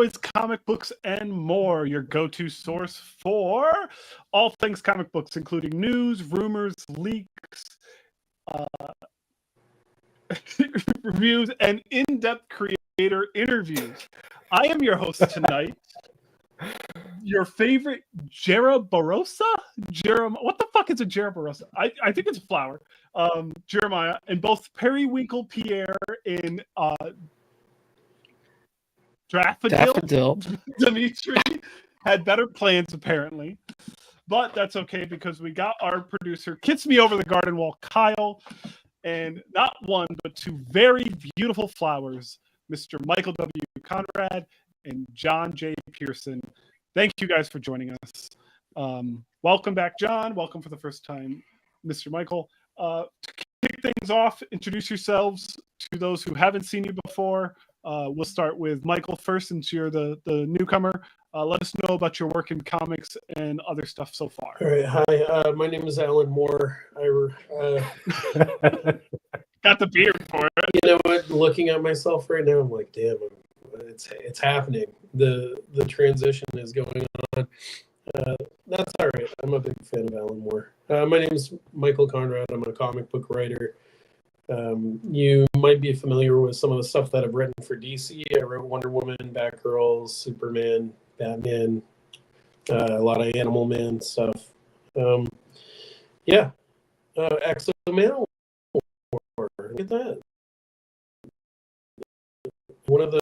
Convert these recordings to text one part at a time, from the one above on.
is Comic Books and More, your go-to source for all things comic books, including news, rumors, leaks, uh, reviews, and in-depth creator interviews. I am your host tonight, your favorite Jerobarosa? What the fuck is a Jerobarosa? I think it's a flower. Jeremiah, and both Periwinkle Pierre in Daffodil. Dimitri had better plans, apparently. But that's okay because we got our producer, Kits Me Over the Garden Wall, Kyle, and not one, but two very beautiful flowers, Mr. Michael W. Conrad and John J. Pearson. Thank you guys for joining us. Welcome back, John. Welcome for the first time, Mr. Michael. To kick things off, introduce yourselves to those who haven't seen you before. We'll start with Michael first, since you're the newcomer. Let us know about your work in comics and other stuff so far. All right. Hi, my name is Alan Moore. Got the beard for it. You know what? Looking at myself right now, I'm like, damn, it's happening. The transition is going on. That's all right. I'm a big fan of Alan Moore. My name is Michael Conrad. I'm a comic book writer. You might be familiar with some of the stuff that I've written for DC. I wrote Wonder Woman, Batgirl, Superman, Batman, a lot of Animal Man stuff. Exo-Man. Look at that. One of the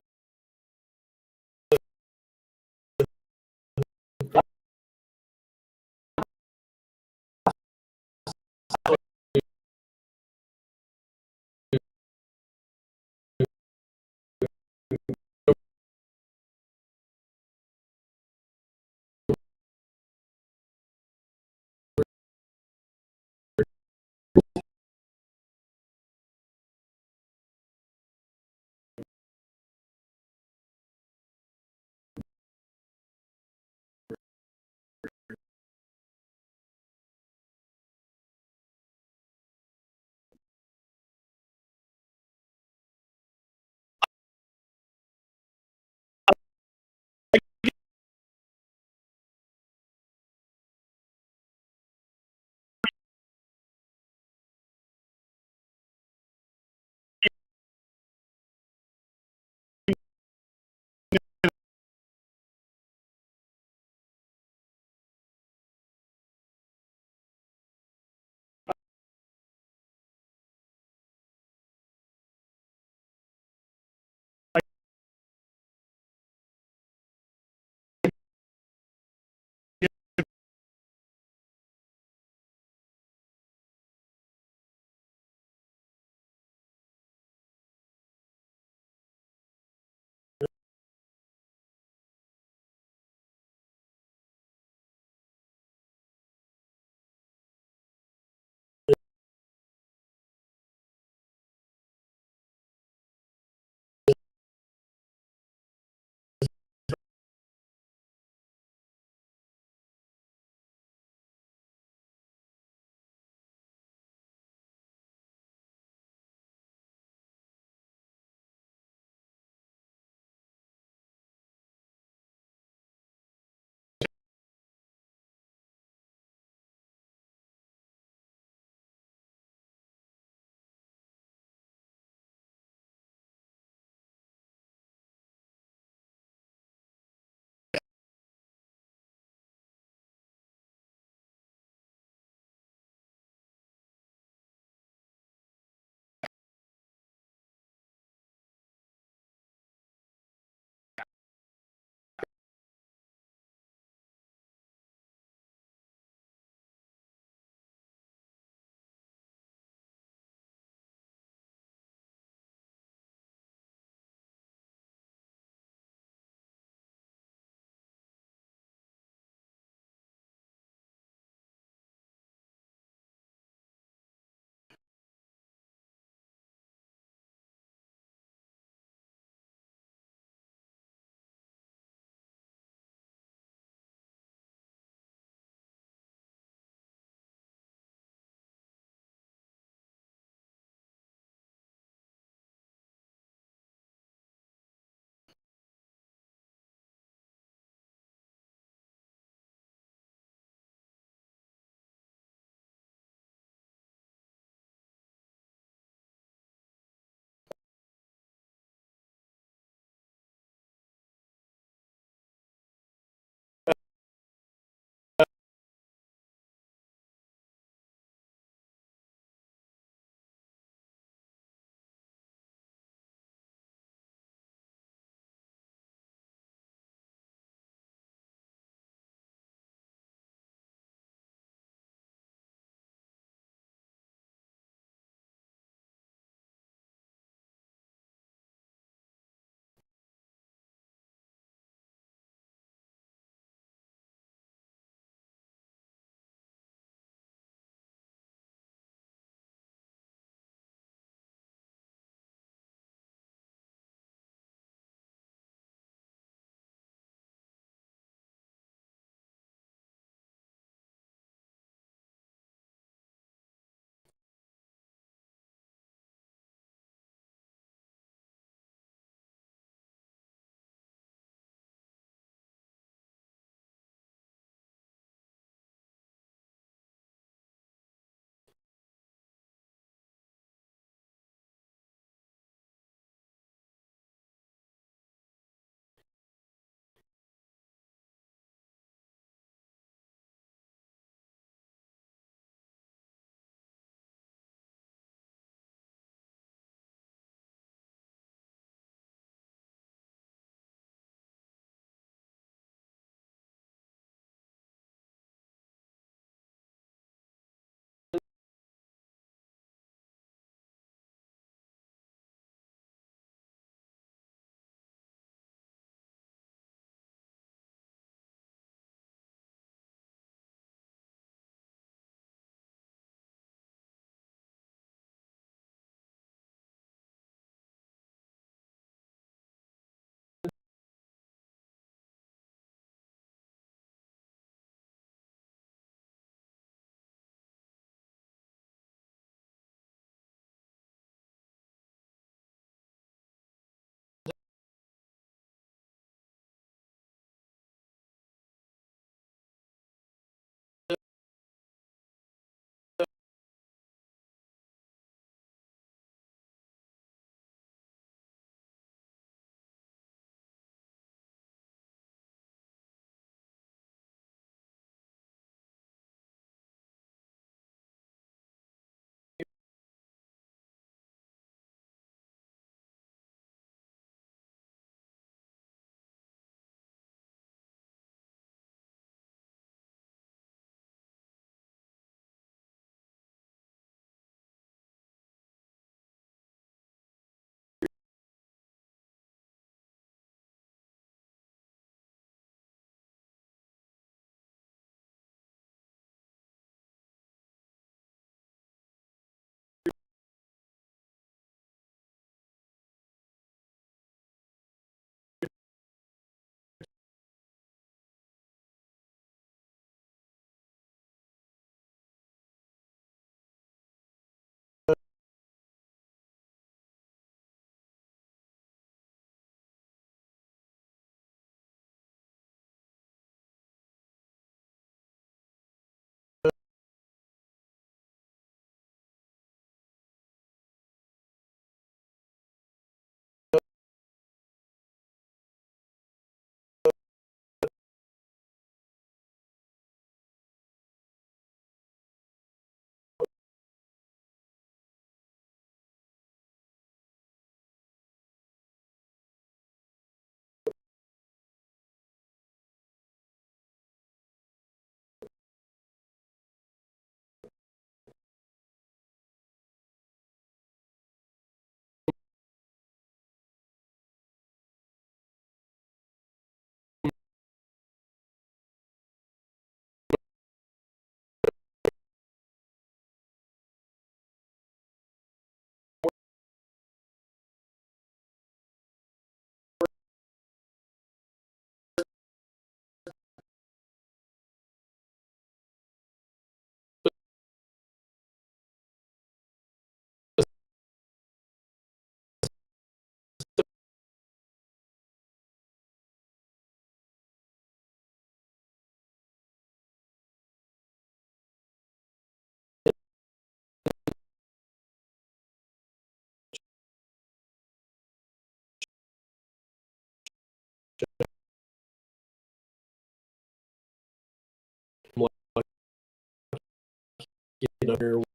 under with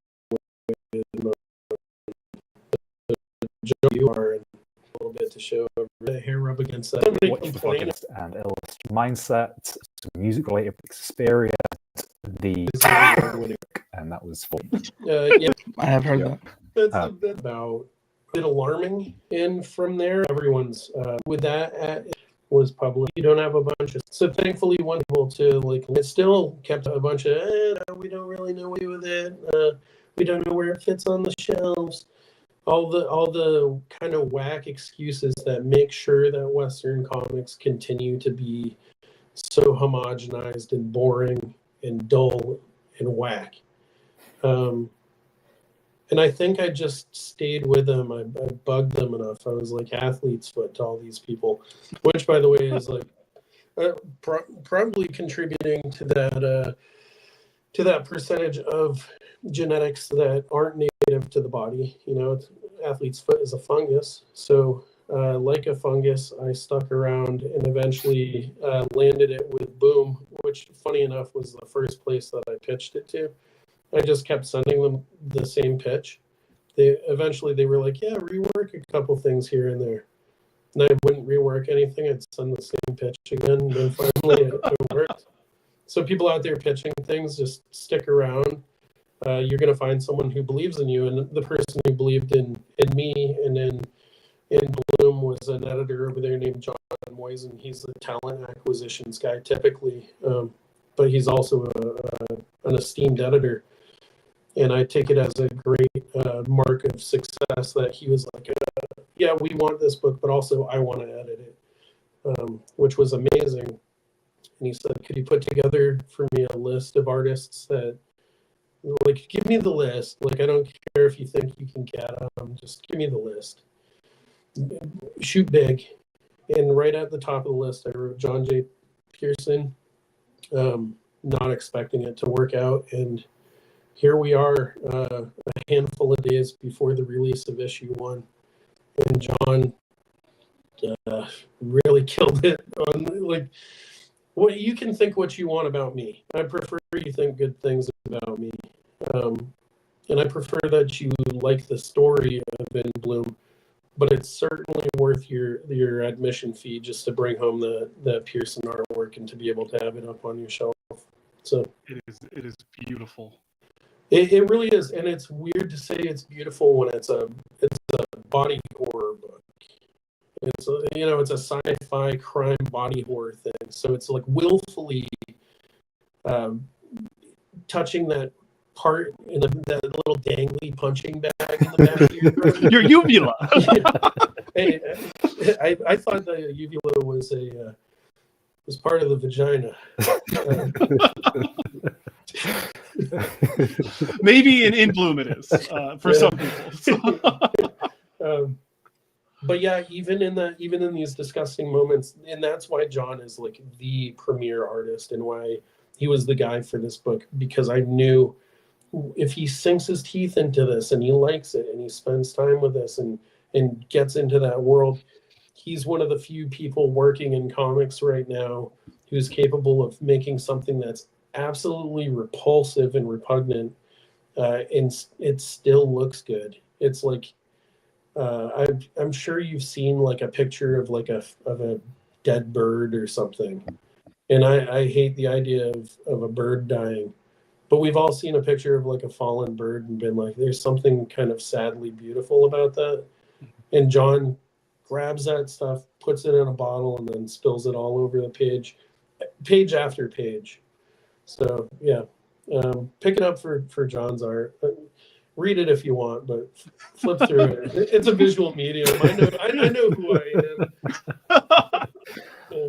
Joe you are and a little bit to show the hair rub against that. Watch the podcast and illustrate mindset, some music-related experience, the and that was fun. Yeah, I have heard that. That's about a bit alarming. And from there, everyone's with that was public. You don't have a bunch of, so thankfully one able to like, it still kept a bunch of we don't really know what with it. We don't know where it fits on the shelves. All the kind of whack excuses that make sure that Western comics continue to be so homogenized and boring and dull and whack. And I think I just stayed with them. I bugged them enough. I was like athlete's foot to all these people, which, by the way, is like probably contributing to that percentage of genetics that aren't native to the body. You know, athlete's foot is a fungus. So like a fungus, I stuck around and eventually landed it with Boom, which, funny enough, was the first place that I pitched it to. I just kept sending them the same pitch. They were like, yeah, rework a couple things here and there. And I wouldn't rework anything. I'd send the same pitch again. And then finally it worked. So people out there pitching things, just stick around. You're going to find someone who believes in you. And the person who believed in me and in Bloom was an editor over there named John Moisen. He's the talent acquisitions guy typically. But he's also an esteemed editor. And I take it as a great mark of success that he was like, yeah, we want this book, but also I want to edit it, which was amazing. And he said, could you put together for me a list of artists that, like, give me the list. Like, I don't care if you think you can get them, just give me the list. Shoot big. And right at the top of the list, I wrote John J. Pearson, not expecting it to work out. And here we are, a handful of days before the release of issue 1, and John really killed it. On like, what you can think what you want about me. I prefer you think good things about me, and I prefer that you like the story of In Bloom. But it's certainly worth your admission fee just to bring home the Pearson artwork and to be able to have it up on your shelf. So it is beautiful. It really is, and it's weird to say it's beautiful when it's a body horror book. It's a sci-fi crime body horror thing. So it's like willfully touching that part in that little dangly punching bag in the back of your throat. Your uvula. Hey, I thought the uvula was part of the vagina. Maybe in Bloom it is for some people. But yeah, even in these disgusting moments, and that's why John is like the premier artist and why he was the guy for this book, because I knew if he sinks his teeth into this and he likes it and he spends time with this and gets into that world, he's one of the few people working in comics right now who's capable of making something that's absolutely repulsive and repugnant, and it still looks good. It's like I'm sure you've seen like a picture of like a dead bird or something, and I hate the idea of a bird dying, but we've all seen a picture of like a fallen bird and been like, there's something kind of sadly beautiful about that. And John grabs that stuff, puts it in a bottle, and then spills it all over the page after page. So yeah, pick it up for John's art. Read it if you want, but flip through it. It's a visual medium. I know who I am. Yeah.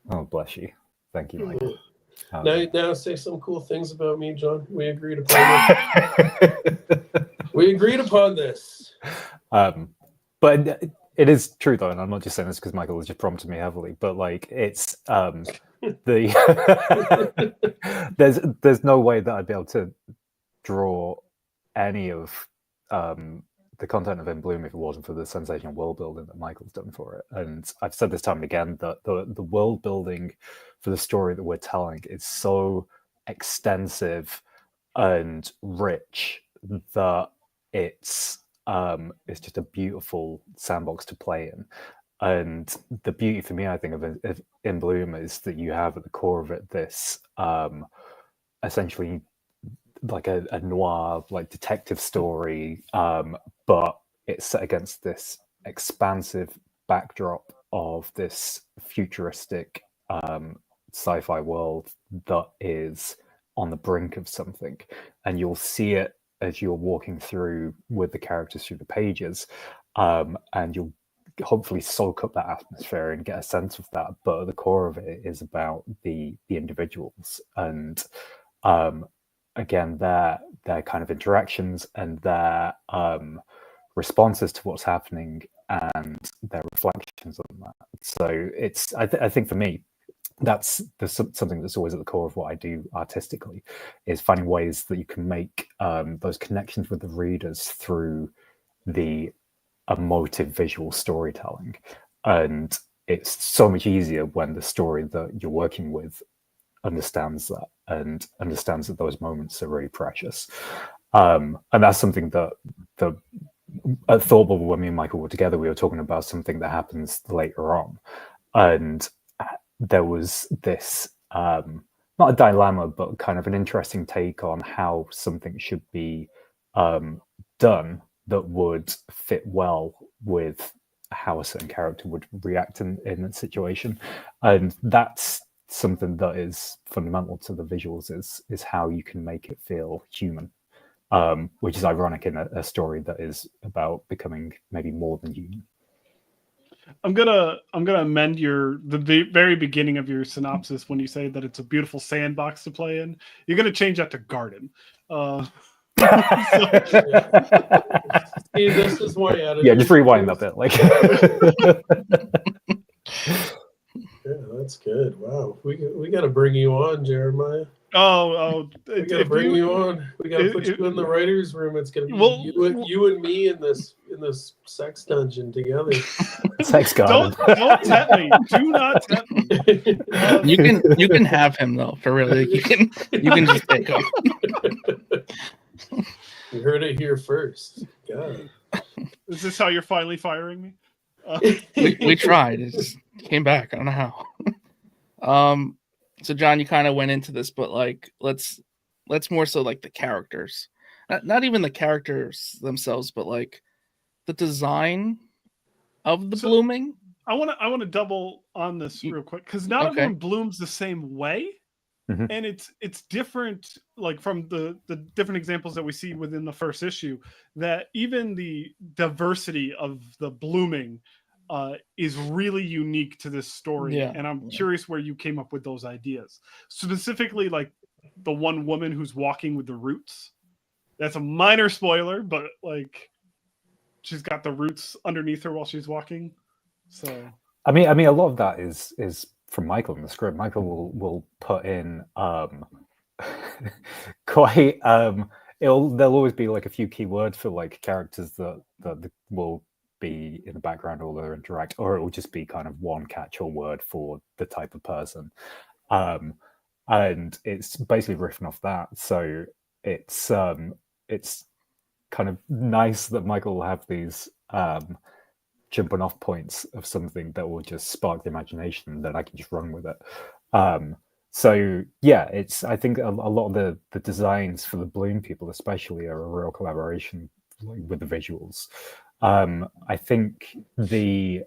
Oh, bless you. Thank you, Michael. Now say some cool things about me, John. We agreed upon this. We agreed upon this. But it is true though, and I'm not just saying this because Michael has just prompted me heavily, but like it's there's no way that I'd be able to draw any of the content of In Bloom if it wasn't for the sensational world building that Michael's done for it. And I've said this time and again that the world building for the story that we're telling is so extensive and rich that it's just a beautiful sandbox to play in. And the beauty for me, I think, of In Bloom is that you have at the core of it this essentially like a noir, like detective story, but it's set against this expansive backdrop of this futuristic sci-fi world that is on the brink of something, and you'll see it as you're walking through with the characters through the pages, and you'll hopefully soak up that atmosphere and get a sense of that. But at the core of it is about the individuals and again their kind of interactions and their responses to what's happening and their reflections on that. So it's I think for me that's something that's always at the core of what I do artistically, is finding ways that you can make those connections with the readers through the emotive visual storytelling. And it's so much easier when the story that you're working with understands that and understands that those moments are really precious. And that's something that at Thought Bubble, when me and Michael were together, we were talking about something that happens later on. And there was this, not a dilemma, but kind of an interesting take on how something should be done that would fit well with how a certain character would react in that situation. And that's something that is fundamental to the visuals, is how you can make it feel human, which is ironic in a story that is about becoming maybe more than human. I'm gonna amend the very beginning of your synopsis when you say that it's a beautiful sandbox to play in. You're gonna change that to garden. See, this is why yeah, just rewind that bit. Like, yeah, that's good. Wow, we got to bring you on, Jeremiah. We got to bring you on. We got to put you in the writers' room. It's gonna be you and me in this sex dungeon together. Sex garden. Don't tempt me. Do not tempt me. You can have him though, for real. Like, you can just take him. You heard it here first. God. Is this how you're finally firing me? We tried. It just came back. I don't know how. So John, you kind of went into this, but like let's more so like the characters. Not even the characters themselves, but like the design of the blooming. I want to double on this real quick, because not everyone blooms the same way. Mm-hmm. And it's different, like from the different examples that we see within the first issue, that even the diversity of the blooming is really unique to this story. Yeah. And I'm curious where you came up with those ideas. Specifically, like the one woman who's walking with the roots. That's a minor spoiler, but like she's got the roots underneath her while she's walking. So I mean, a lot of that is from Michael in the script. Michael will put in quite there'll always be like a few key words for like characters that will be in the background or they'll interact, or it will just be kind of one catch-all word for the type of person, and it's basically riffing off that. So it's kind of nice that Michael will have these jumping off points of something that will just spark the imagination, and then I can just run with it. So yeah, I think a lot of the designs for the Bloom people especially are a real collaboration with the visuals. I think the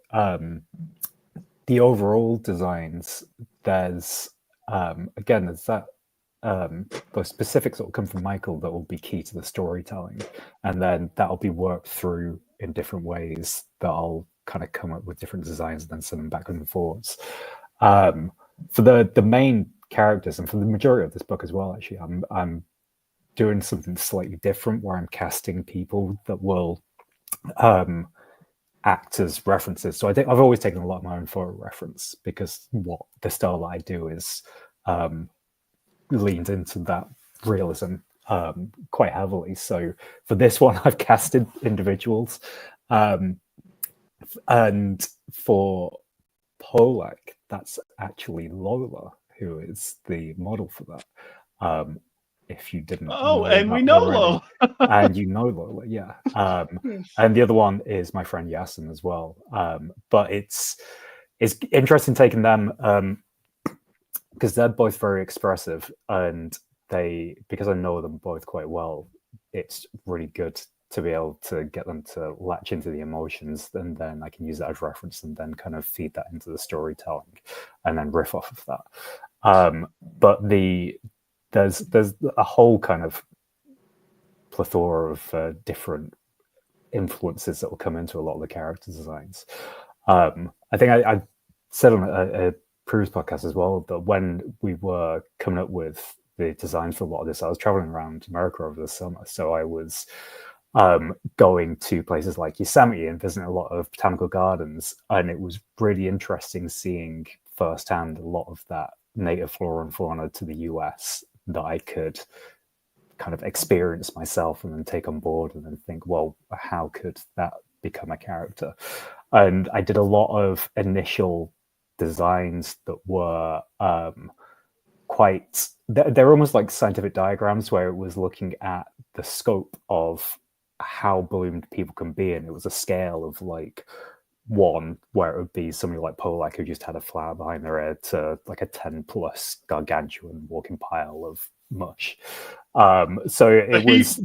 overall designs, there's that those specifics that will come from Michael that will be key to the storytelling, and then that'll be worked through in different ways that I'll kind of come up with different designs and then send them back and forwards. For the main characters and for the majority of this book as well, actually, I'm doing something slightly different where I'm casting people that will act as references. So I think I've always taken a lot of my own photo reference, because what the style that I do is leans into that realism quite heavily. So for this one, I've casted individuals, and for Polak, that's actually Lola, who is the model for that. if you didn't Oh, know and that we know already. Lola. And you know Lola, yeah. Yes. And the other one is my friend Yasin as well. But it's interesting taking them because they're both very expressive, and because I know them both quite well, it's really good to be able to get them to latch into the emotions, and then I can use that as reference and then kind of feed that into the storytelling and then riff off of that. But there's a whole kind of plethora of different influences that will come into a lot of the character designs. I think I said on a previous podcast as well that when we were coming up with the designs for a lot of this, I was traveling around America over the summer, so I was going to places like Yosemite and visiting a lot of botanical gardens, and it was really interesting seeing firsthand a lot of that native flora and fauna to the US that I could kind of experience myself and then take on board and then think, well, how could that become a character? And I did a lot of initial designs that were they're almost like scientific diagrams where it was looking at the scope of how bloomed people can be, and it was a scale of like 1 where it would be somebody like Polak who just had a flower behind their ear to like a 10 plus gargantuan walking pile of mush. So it was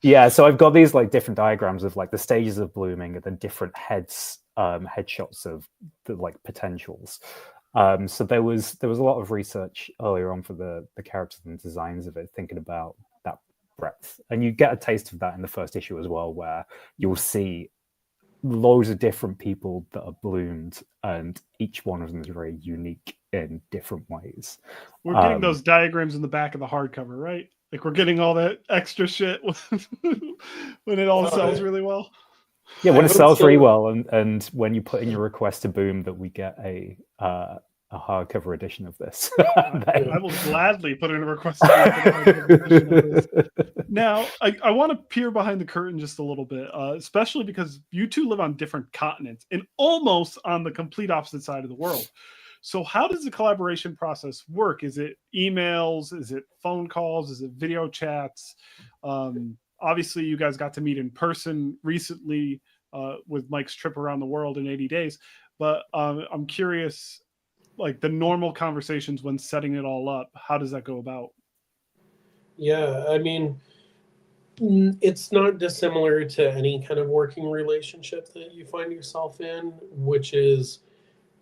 yeah, so I've got these like different diagrams of like the stages of blooming and then different headshots of the like potentials. So there was a lot of research earlier on for the characters and designs of it, thinking about that breadth, and you get a taste of that in the first issue as well, where you'll see loads of different people that are bloomed, and each one of them is very unique in different ways. We're getting those diagrams in the back of the hardcover, right? Like we're getting all that extra shit when it all sells really well. Yeah, when it sells really well, and when you put in your request to Boom that we get a hardcover edition of this. I will gladly put in a request for a hardcover edition of this. Now, I want to peer behind the curtain just a little bit, especially because you two live on different continents and almost on the complete opposite side of the world. So how does the collaboration process work? Is it emails? Is it phone calls? Is it video chats? Obviously, you guys got to meet in person recently with Mike's trip around the world in 80 days. But I'm curious, like the normal conversations when setting it all up, how does that go about? Yeah, I mean, it's not dissimilar to any kind of working relationship that you find yourself in, which is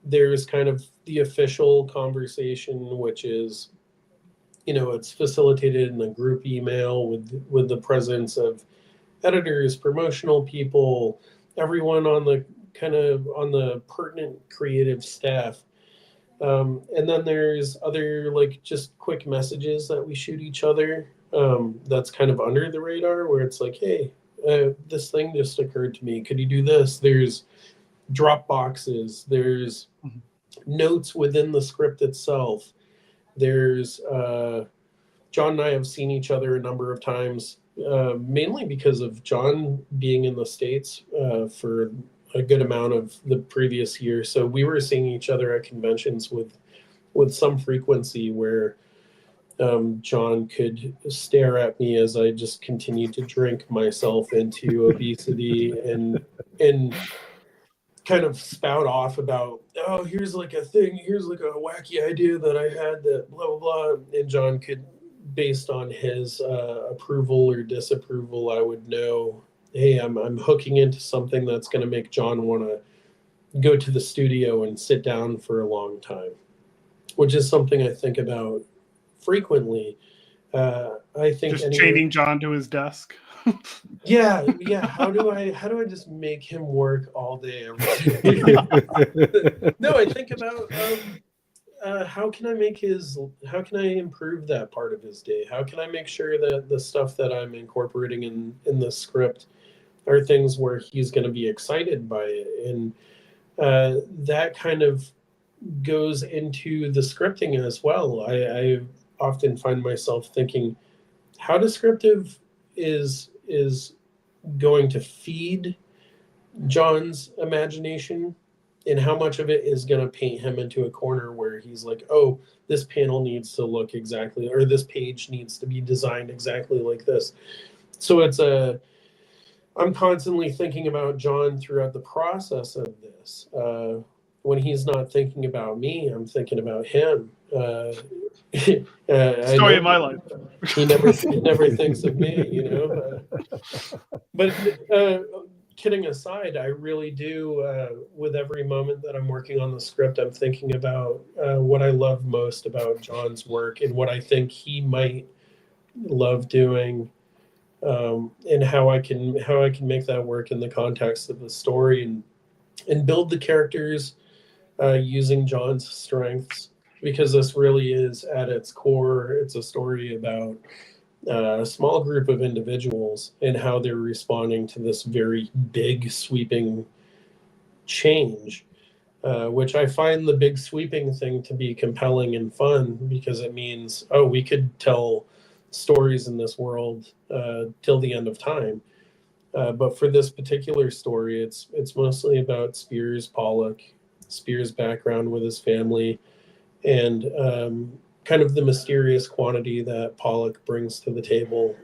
there's kind of the official conversation, which is, it's facilitated in a group email with the presence of editors, promotional people, everyone on the pertinent creative staff. And then there's other like just quick messages that we shoot each other. That's kind of under the radar, where it's like, hey, this thing just occurred to me. Could you do this? There's drop boxes. There's notes within the script itself. There's John and I have seen each other a number of times, mainly because of John being in the States for a good amount of the previous year. So we were seeing each other at conventions with some frequency, where John could stare at me as I just continued to drink myself into obesity and kind of spout off about, oh, here's like a thing, here's like a wacky idea that I had that blah, blah, blah. And John could, based on his approval or disapproval, I would know, hey, I'm hooking into something that's going to make John want to go to the studio and sit down for a long time, which is something I think about frequently. I think just chaining John to his desk. Yeah. How do I just make him work all day every day? No, I think about how can I improve that part of his day? How can I make sure that the stuff that I'm incorporating in the script are things where he's going to be excited by it? And that kind of goes into the scripting as well. I often find myself thinking, how descriptive is going to feed John's imagination and how much of it is going to paint him into a corner where he's like, oh, this panel needs to look exactly, or this page needs to be designed exactly like this. So I'm constantly thinking about John throughout the process of this. When he's not thinking about me, I'm thinking about him. Story of my life. He never thinks of me, you know. But kidding aside, I really do. With every moment that I'm working on the script, I'm thinking about what I love most about John's work and what I think he might love doing, and how I can make that work in the context of the story and build the characters using John's strengths, because this really is at its core, it's a story about a small group of individuals and how they're responding to this very big sweeping change, which I find the big sweeping thing to be compelling and fun, because it means, oh, we could tell stories in this world till the end of time. But for this particular story, it's mostly about Spears' background with his family, and kind of the mysterious quantity that Pollock brings to the table,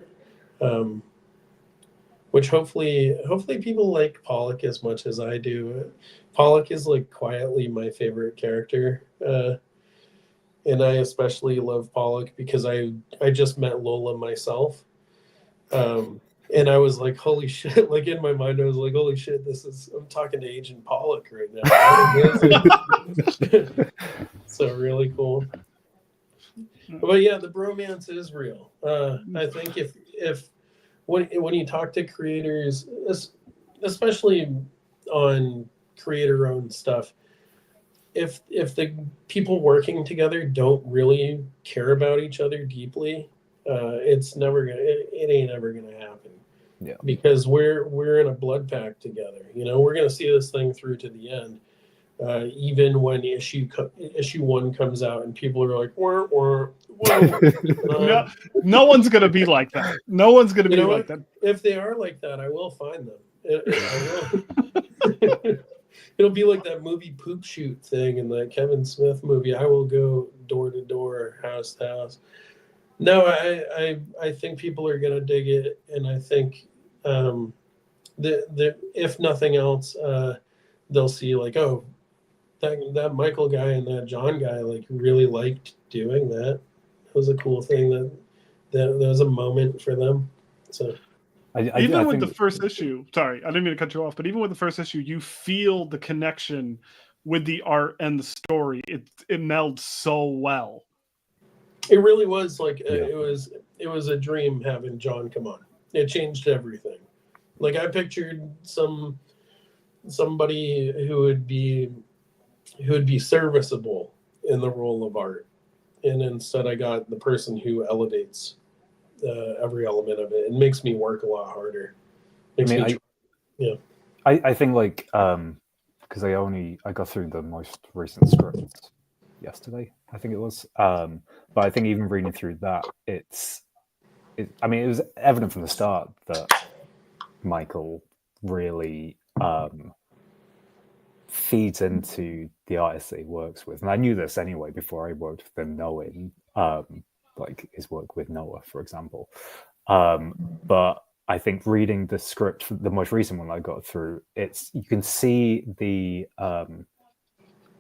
which hopefully people like Pollock as much as I do. Pollock is like quietly my favorite character, and I especially love Pollock because I just met Lola myself. And I was like, holy shit, like in my mind, I was like, holy shit, I'm talking to Agent Pollock right now. So really cool. But yeah, the bromance is real. I think when you talk to creators, especially on creator-owned stuff, if the people working together don't really care about each other deeply, it ain't ever gonna happen. Yeah. Because we're in a blood pact together. You know, we're gonna see this thing through to the end. Even when issue 1 comes out and people are like, no one's gonna be like that. No one's gonna be like that. If they are like that, I will find them. I will. It'll be like that movie Poop Shoot thing in the Kevin Smith movie. I will go door to door, house to house. No, I think people are gonna dig it, and I think if nothing else, they'll see like, oh, that Michael guy and that John guy like really liked doing that. It was a cool thing that there was a moment for them. So even with the first issue, sorry, I didn't mean to cut you off, but even with the first issue, you feel the connection with the art and the story. It melds so well. It really was like it was a dream having John come on. It changed everything. Like I pictured somebody who would be serviceable in the role of art, and instead I got the person who elevates every element of it and makes me work a lot harder. I think like because I got through the most recent script yesterday, I think it was, but I think even reading through that, it was evident from the start that Michael really feeds into the artists that he works with, and I knew this anyway before I worked with him, knowing like his work with Noah, for example. But I think reading the script, the most recent one I got through, you can see the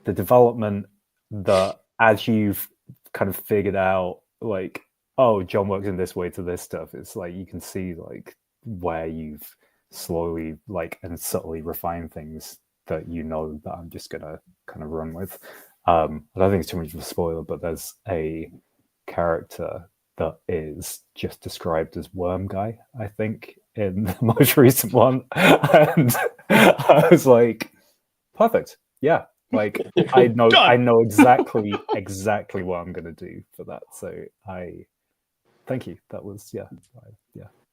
development that as you've kind of figured out, like, oh, John works in this way to this stuff. It's like you can see like where you've slowly like and subtly refined things that that I'm just gonna kind of run with. I don't think it's too much of a spoiler, but there's a character that is just described as Worm Guy, I think, in the most recent one. And I was like, perfect. Yeah. Like I know exactly what I'm gonna do for that. So thank you. That was yeah.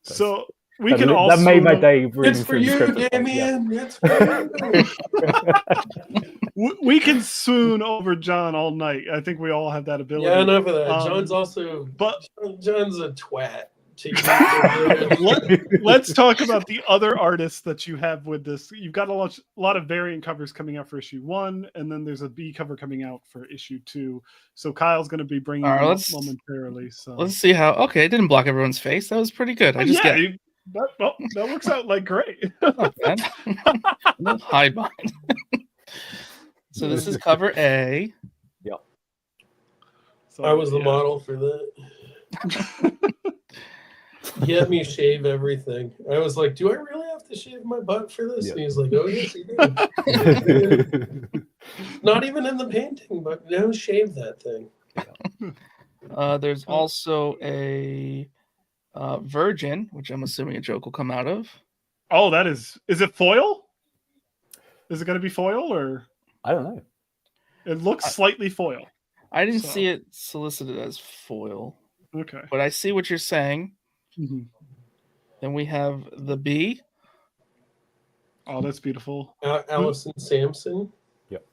So we can all that made my day reading it's for through the you, script. Damien. It's for you. We can swoon over John all night. I think we all have that ability. Yeah, enough of that. John's also, but John's a twat. Let's talk about the other artists that you have with this. You've got a lot of variant covers coming out for issue 1, and then there's a B cover coming out for issue 2. So Kyle's going to be bringing them up momentarily. So let's see how. Okay, it didn't block everyone's face. That was pretty good. That works out like great. Not bad. High bind. So this is cover A. Yep. So I was the model for that. He had me shave everything. I was like, do I really have to shave my butt for this? Yeah. And he's like, oh, yes, you do. Not even in the painting, but no, shave that thing. There's also a Virgin, which I'm assuming a joke will come out of. Oh, that is it foil? Is it going to be foil or? I don't know. It looks slightly foil. I didn't see it solicited as foil. Okay. But I see what you're saying. Mm-hmm. Then we have the B. Oh, that's beautiful. Allison Sampson. Yep.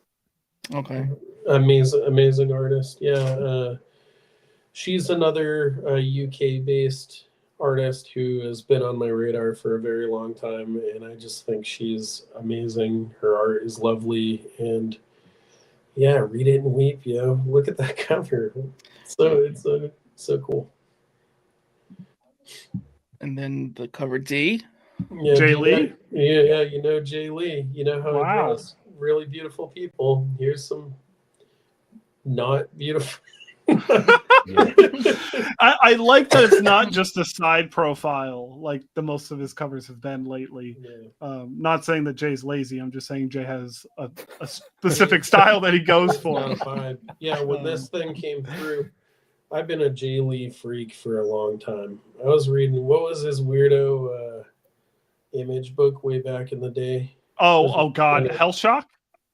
Okay. Amazing artist. Yeah. She's another UK-based artist who has been on my radar for a very long time, and I just think she's amazing. Her art is lovely, and yeah, read it and weep. Look at that cover. It's so cool. And then the cover D. Yeah, Jay Lee? Yeah, you know Jay Lee. You know how he draws really beautiful people. Here's some not beautiful. I like that it's not just a side profile like the most of his covers have been lately. Yeah. Not saying that Jay's lazy. I'm just saying Jay has a specific style that he goes for. Yeah, when this thing came through, I've been a Jay Lee freak for a long time. I was reading, what was his weirdo image book way back in the day? Oh God, Hellshock?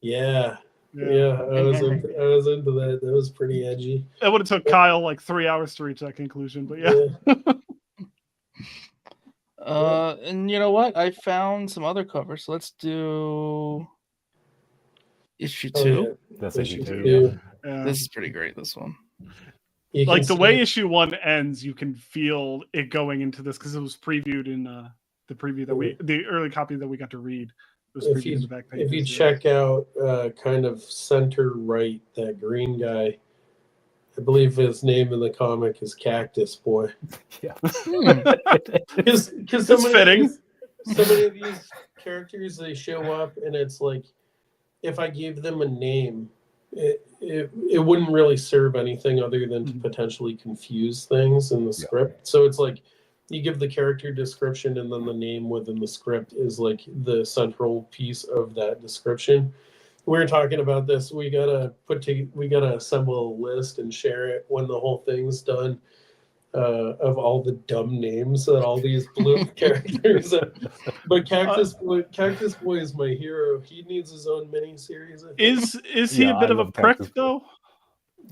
Yeah. Yeah, I was into that. That was pretty edgy. It would have took Kyle like 3 hours to reach that conclusion, but yeah. And you know what? I found some other covers. So let's do issue 2. Yeah. That's issue 2. Yeah. This is pretty great. This one. Like the way issue 1 ends, you can feel it going into this because it was previewed in the preview that the early copy that we got to read. If you check out kind of center right, that green guy, I believe his name in the comic is Cactus Boy. Yeah. Because so many of these characters, they show up and it's like, if I gave them a name, it wouldn't really serve anything other than to potentially confuse things in the script. So it's like, you give the character description and then the name within the script is like the central piece of that description. We were talking about this. We gotta assemble a list and share it when the whole thing's done of all the dumb names that all these blue characters have. But Cactus Boy is my hero. He needs his own mini series. Is he a bit of a prick though?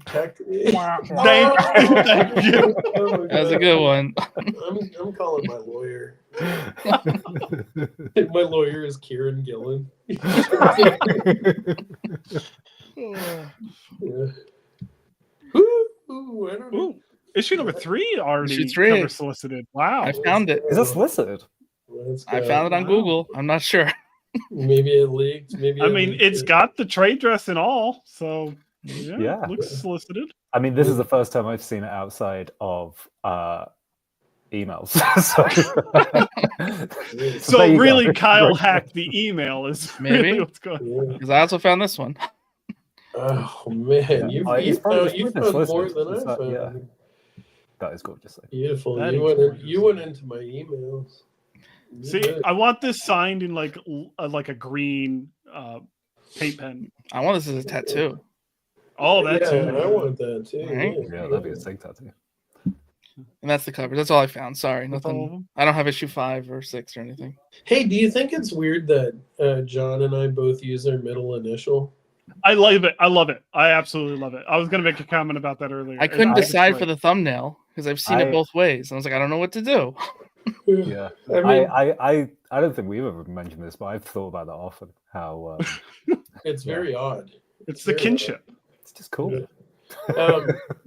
Thank you. That was a good one. I'm calling my lawyer. My lawyer is Kieran Gillen. Yeah. Ooh, I don't know. Issue number 3 already Issue 3. cover solicited. Wow. I found it. Is it solicited? I found it on Google. I'm not sure. Maybe it leaked. It's got the trade dress and all, so yeah. Looks solicited. I mean, this is the first time I've seen it outside of emails. So really, Kyle hacked the email is maybe really what's going on. Because I also found this one. Oh man, you found more than I found. Yeah. That is gorgeous. Beautiful. You went into my emails. See, I want this signed in like a green paint pen. I want this as a tattoo. Oh, that too. I want that too. Right? Yeah, that'd be a sick tattoo. And that's the cover. That's all I found. Sorry, nothing. I don't have issue 5 or 6 or anything. Hey, do you think it's weird that John and I both use our middle initial? I love it. I love it. I absolutely love it. I was going to make a comment about that earlier. I couldn't decide for the thumbnail because I've seen it both ways. And I was like, I don't know what to do. Yeah, I don't think we've ever mentioned this, but I've thought about that often. How it's very odd. It's the kinship. It's just cool.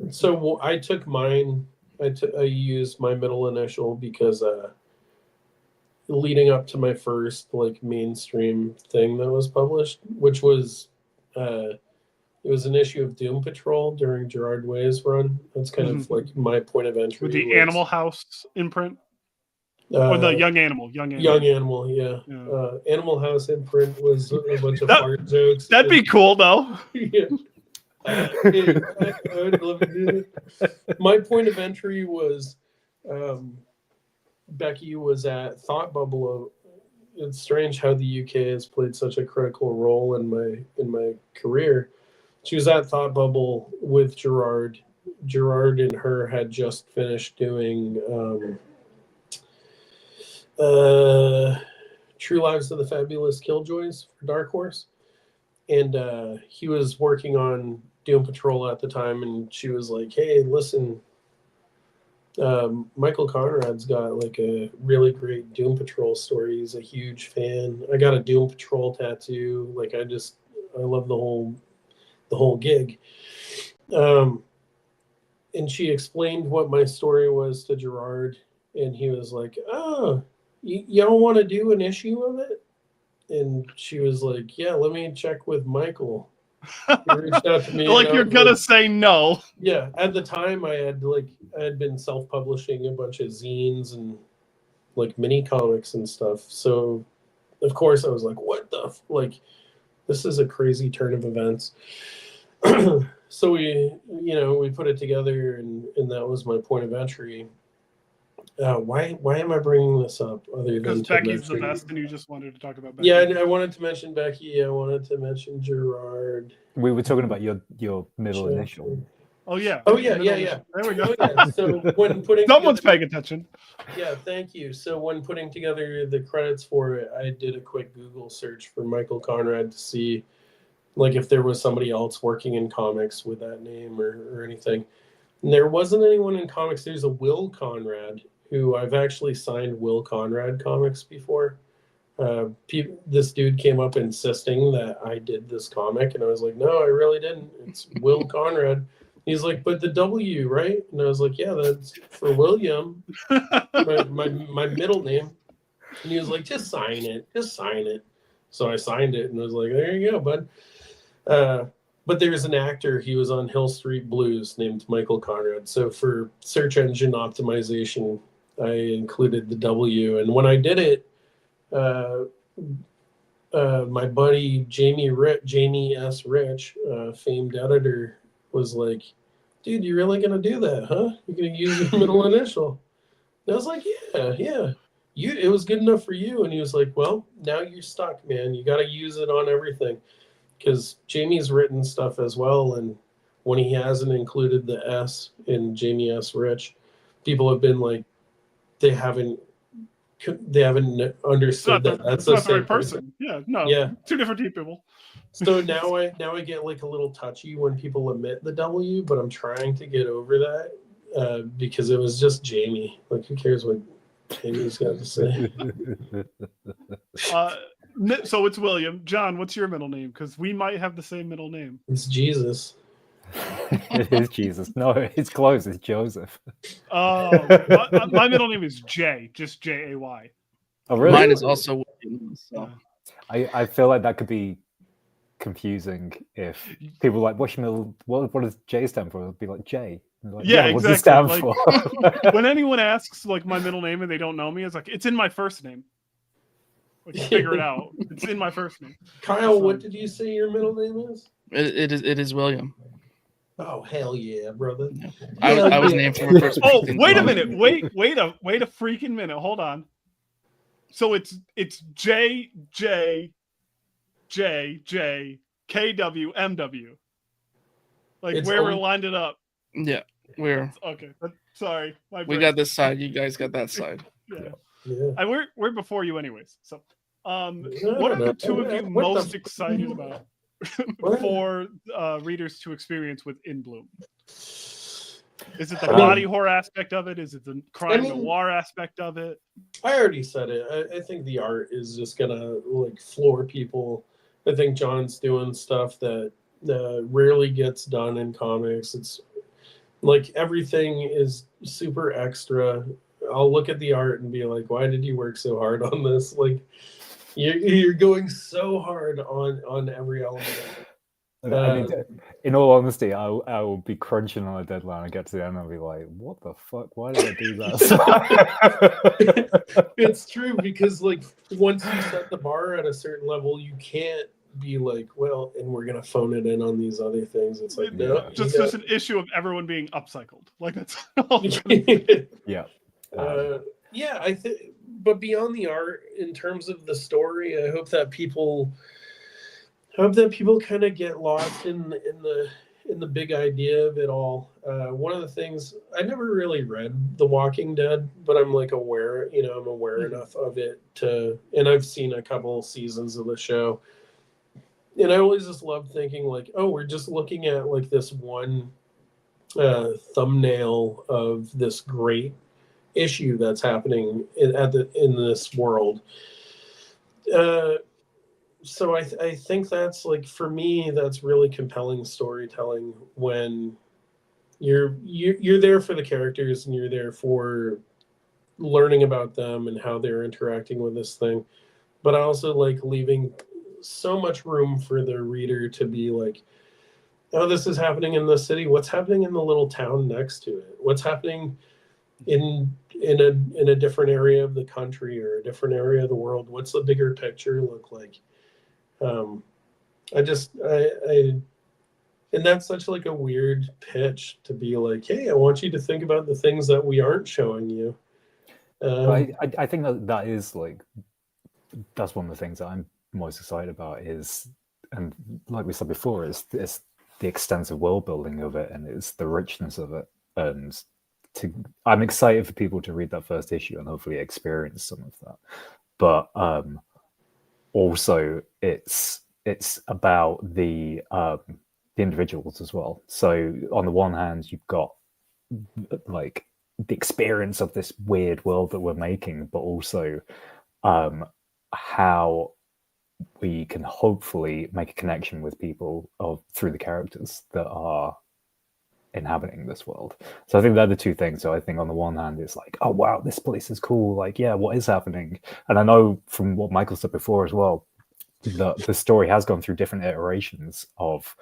So I took mine I used my middle initial because leading up to my first like mainstream thing that was published, which was it was an issue of Doom Patrol during Gerard Way's run. That's kind of like my point of entry. With the was, Animal House imprint? Or the Young Animal. Young Animal, yeah. Animal House imprint was a bunch of fart jokes. That'd be cool, though. Yeah. I would love to do that. My point of entry was Becky was at Thought Bubble. It's strange how the UK has played such a critical role in my career. She was at Thought Bubble with Gerard. Gerard and her had just finished doing True Lives of the Fabulous Killjoys for Dark Horse. And he was working on Doom Patrol at the time, and she was like, hey, listen, Michael Conrad's got like a really great Doom Patrol story. He's a huge fan. I got a Doom Patrol tattoo. Like, I love the whole gig. And she explained what my story was to Gerard, and he was like, oh, you don't want to do an issue of it? And she was like, yeah, let me check with Michael. He reached out to me. Like, you're gonna say no. Yeah, at the time I had been self-publishing a bunch of zines and like mini comics and stuff. So of course I was like, what the this is a crazy turn of events. So we put it together, and that was my point of entry. Why am I bringing this up? Other than because Becky's the best, and you just wanted to talk about Becky. Yeah, I wanted to mention Becky. I wanted to mention Gerard. We were talking about your middle initial. Oh yeah. Yeah. There we go. So when someone's paying attention. Yeah, thank you. So when putting together the credits for it, I did a quick Google search for Michael Conrad to see like if there was somebody else working in comics with that name or anything. And there wasn't anyone in comics. There's a Will Conrad, who I've actually signed Will Conrad comics before. This dude came up insisting that I did this comic, and I was like, no, I really didn't. It's Will Conrad. He's like, but the W, right? And I was like, yeah, that's for William, my middle name. And he was like, just sign it. So I signed it, and I was like, there you go, bud. But there's an actor, he was on Hill Street Blues, named Michael Conrad. So for search engine optimization, I included the W. And when I did it, my buddy Jamie S. Rich, famed editor, was like, dude, you really going to do that, huh? You're going to use your middle initial? And I was like, yeah. It was good enough for you. And he was like, well, now you're stuck, man. You got to use it on everything. Because Jamie's written stuff as well, and when he hasn't included the S in Jamie S. Rich, people have been like, they haven't understood that's the same right person. Yeah, two different people. So now I get like a little touchy when people omit the W, but I'm trying to get over that because it was just Jamie. Like, who cares what Jamie's got to say? So it's William. John, what's your middle name? Because we might have the same middle name. It's Jesus. It is Jesus. No, it's close. It's Joseph. Oh, my middle name is Jay, just Jay. Oh, really? Mine is also William. So. I feel like that could be confusing if people are like, what's your middle? What does J stand for? It'll be like J. Like, yeah, what exactly. does it stand for? When anyone asks like my middle name and they don't know me, it's like, it's in my first name. Like, figure it out. It's in my first name. Kyle, what did you say your middle name is? It is William. Oh, hell yeah, brother. Yeah. I was named for my first. Oh, wait a minute. Wait a freaking minute. Hold on. So it's J K W M W. Like, it's where we're lined it up. Yeah, we're okay. Sorry, we got this side. You guys got that side. Yeah. We're before you anyways. So, what are the two of you most excited about for readers to experience with In Bloom? Is it the body horror aspect of it? Is it the crime noir aspect of it? I already said it. I think the art is just gonna like floor people. I think John's doing stuff that rarely gets done in comics. It's Like everything is super extra. I'll look at the art and be like, why did you work so hard on this? Like you're going so hard on every element of it. I mean, in all honesty, I will be crunching on a deadline and get to the end and I'll be like, what the fuck? Why did I do that? It's true, because like once you set the bar at a certain level, you can't be like, well, and we're gonna phone it in on these other things. It's like, no, just an issue of everyone being upcycled. Like that's all. Yeah. Yeah, I think, but beyond the art, in terms of the story, I hope that people kind of get lost in the big idea of it all. One of the things, I never really read The Walking Dead, but I'm like aware, I'm aware enough of it and I've seen a couple seasons of the show. And I always just love thinking like, oh, we're just looking at like this one thumbnail of this great issue that's happening in this world. So I think that's like, for me, that's really compelling storytelling when you're there for the characters and you're there for learning about them and how they're interacting with this thing. But I also like leaving so much room for the reader to be like, oh, this is happening in the city. What's happening in the little town next to it? What's happening in a different area of the country or a different area of the world? What's the bigger picture look like? And that's such like a weird pitch to be like, hey, I want you to think about the things that we aren't showing you. I think that is like, that's one of the things that I'm most excited about is, and like we said before, is the extensive world building of it and it's the richness of it. And I'm excited for people to read that first issue and hopefully experience some of that. But also it's about the individuals as well. So on the one hand, you've got like the experience of this weird world that we're making, but also how we can hopefully make a connection with people through the characters that are inhabiting this world. So I think they're the two things. So I think on the one hand, it's like, oh wow, this place is cool. Like, yeah, what is happening? And I know from what Michael said before as well, that the story has gone through different iterations of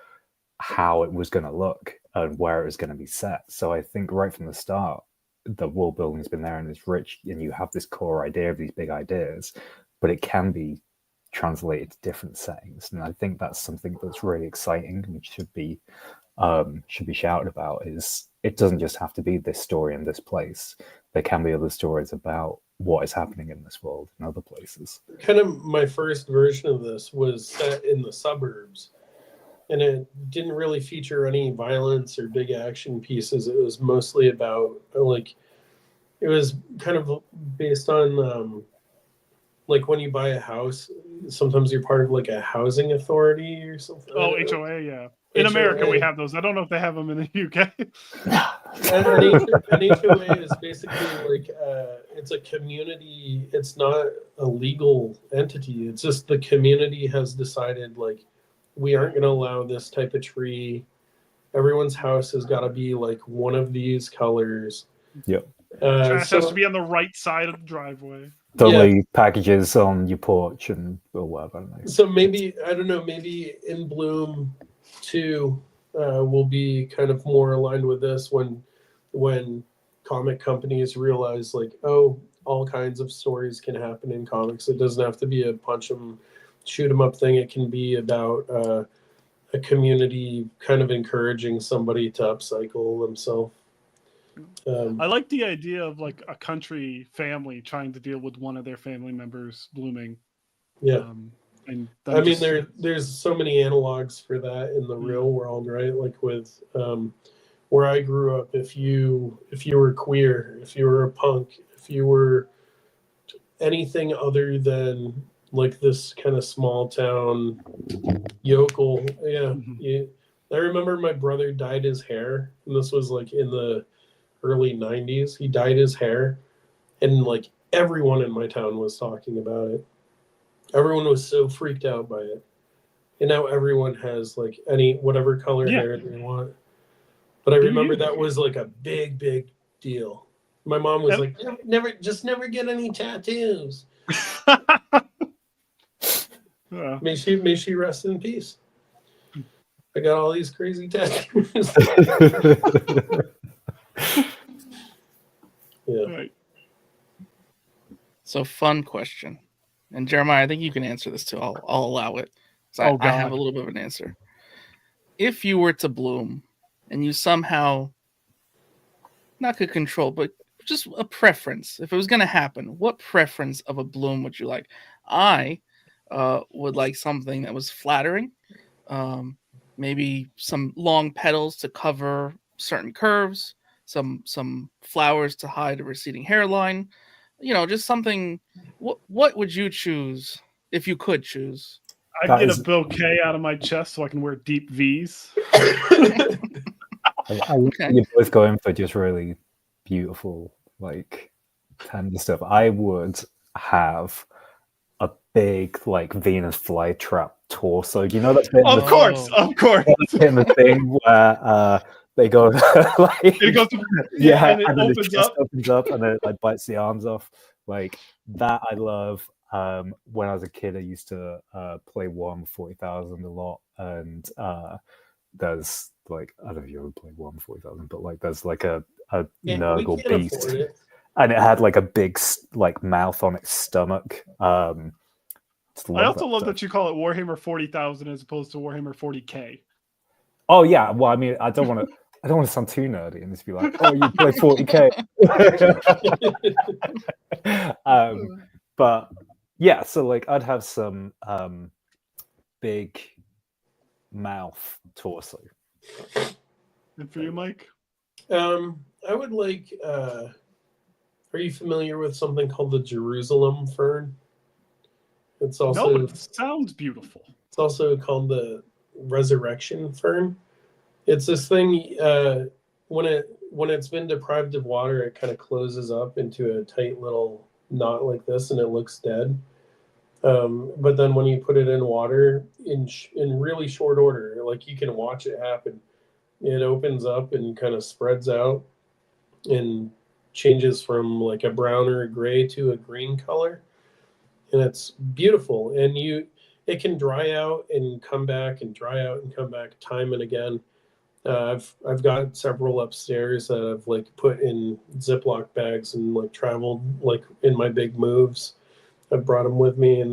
how it was going to look and where it was going to be set. So I think right from the start, the world building has been there and it's rich, and you have this core idea of these big ideas, but it can be translated to different settings. And I think that's something that's really exciting and should be shouted about. Is it doesn't just have to be this story in this place. There can be other stories about what is happening in this world in other places. Kind of my first version of this was set in the suburbs, and it didn't really feature any violence or big action pieces. It was mostly about like, it was kind of based on like when you buy a house, sometimes you're part of like a housing authority or something. Oh, HOA, yeah. In America, we have those. I don't know if they have them in the UK. An HOA is basically like it's a community. It's not a legal entity. It's just the community has decided like, we aren't going to allow this type of tree. Everyone's house has got to be like one of these colors. Yep. Trash has to be on the right side of the driveway. Only packages on your porch and or whatever. So maybe, I don't know, maybe In Bloom 2 will be kind of more aligned with this when comic companies realize like, oh, all kinds of stories can happen in comics. It doesn't have to be a punch 'em, shoot 'em up thing. It can be about a community kind of encouraging somebody to upcycle themselves. I like the idea of like a country family trying to deal with one of their family members blooming. Yeah. And I mean, there's so many analogs for that in the real world, right? Like with where I grew up, if you were queer, if you were a punk, if you were anything other than like this kind of small town yokel, I remember my brother dyed his hair, and this was like in the early 90s. He dyed his hair, and like everyone in my town was talking about it. Everyone was so freaked out by it. And now everyone has like whatever color hair they want. But I remember that was like a big deal. My mom was like, never get any tattoos. May she rest in peace. I got all these crazy tattoos. Yeah. Right. So fun question. And Jeremiah, I think you can answer this too. I'll allow it. So I have a little bit of an answer. If you were to bloom and you somehow not could control, but just a preference, if it was going to happen, what preference of a bloom would you like? I would like something that was flattering, maybe some long petals to cover certain curves, some flowers to hide a receding hairline, just something. What would you choose if you could choose? I'd get a bouquet out of my chest so I can wear deep V's. You're both going for just really beautiful, like, tender stuff. I would have a big, like, Venus flytrap torso. Do you know that bit? Of course. In the thing where they go like it goes, and it then opens the chest opens up and it like bites the arms off. Like that, I love. When I was a kid, I used to play Warhammer 40,000 a lot, and there's like, I don't know if you ever played Warhammer 40,000, but like there's like a Nurgle beast, and it had like a big like mouth on its stomach. I also love that you call it Warhammer 40,000 as opposed to Warhammer 40K. Oh yeah, well, I mean, I don't want to sound too nerdy and just be like, oh, you play 40K. But yeah, so like I'd have some big mouth torso. And for you, Mike? I would like. Are you familiar with something called the Jerusalem fern? It's also. No, it sounds beautiful. It's also called the resurrection fern. It's this thing. When it's been deprived of water, it kind of closes up into a tight little knot like this, and it looks dead. But then when you put it in water in really short order, like you can watch it happen, it opens up and kind of spreads out and changes from like a brown or a gray to a green color, and it's beautiful. And it can dry out and come back and dry out and come back time and again. I've got several upstairs that I've like put in Ziploc bags and like traveled like in my big moves. I've brought them with me, and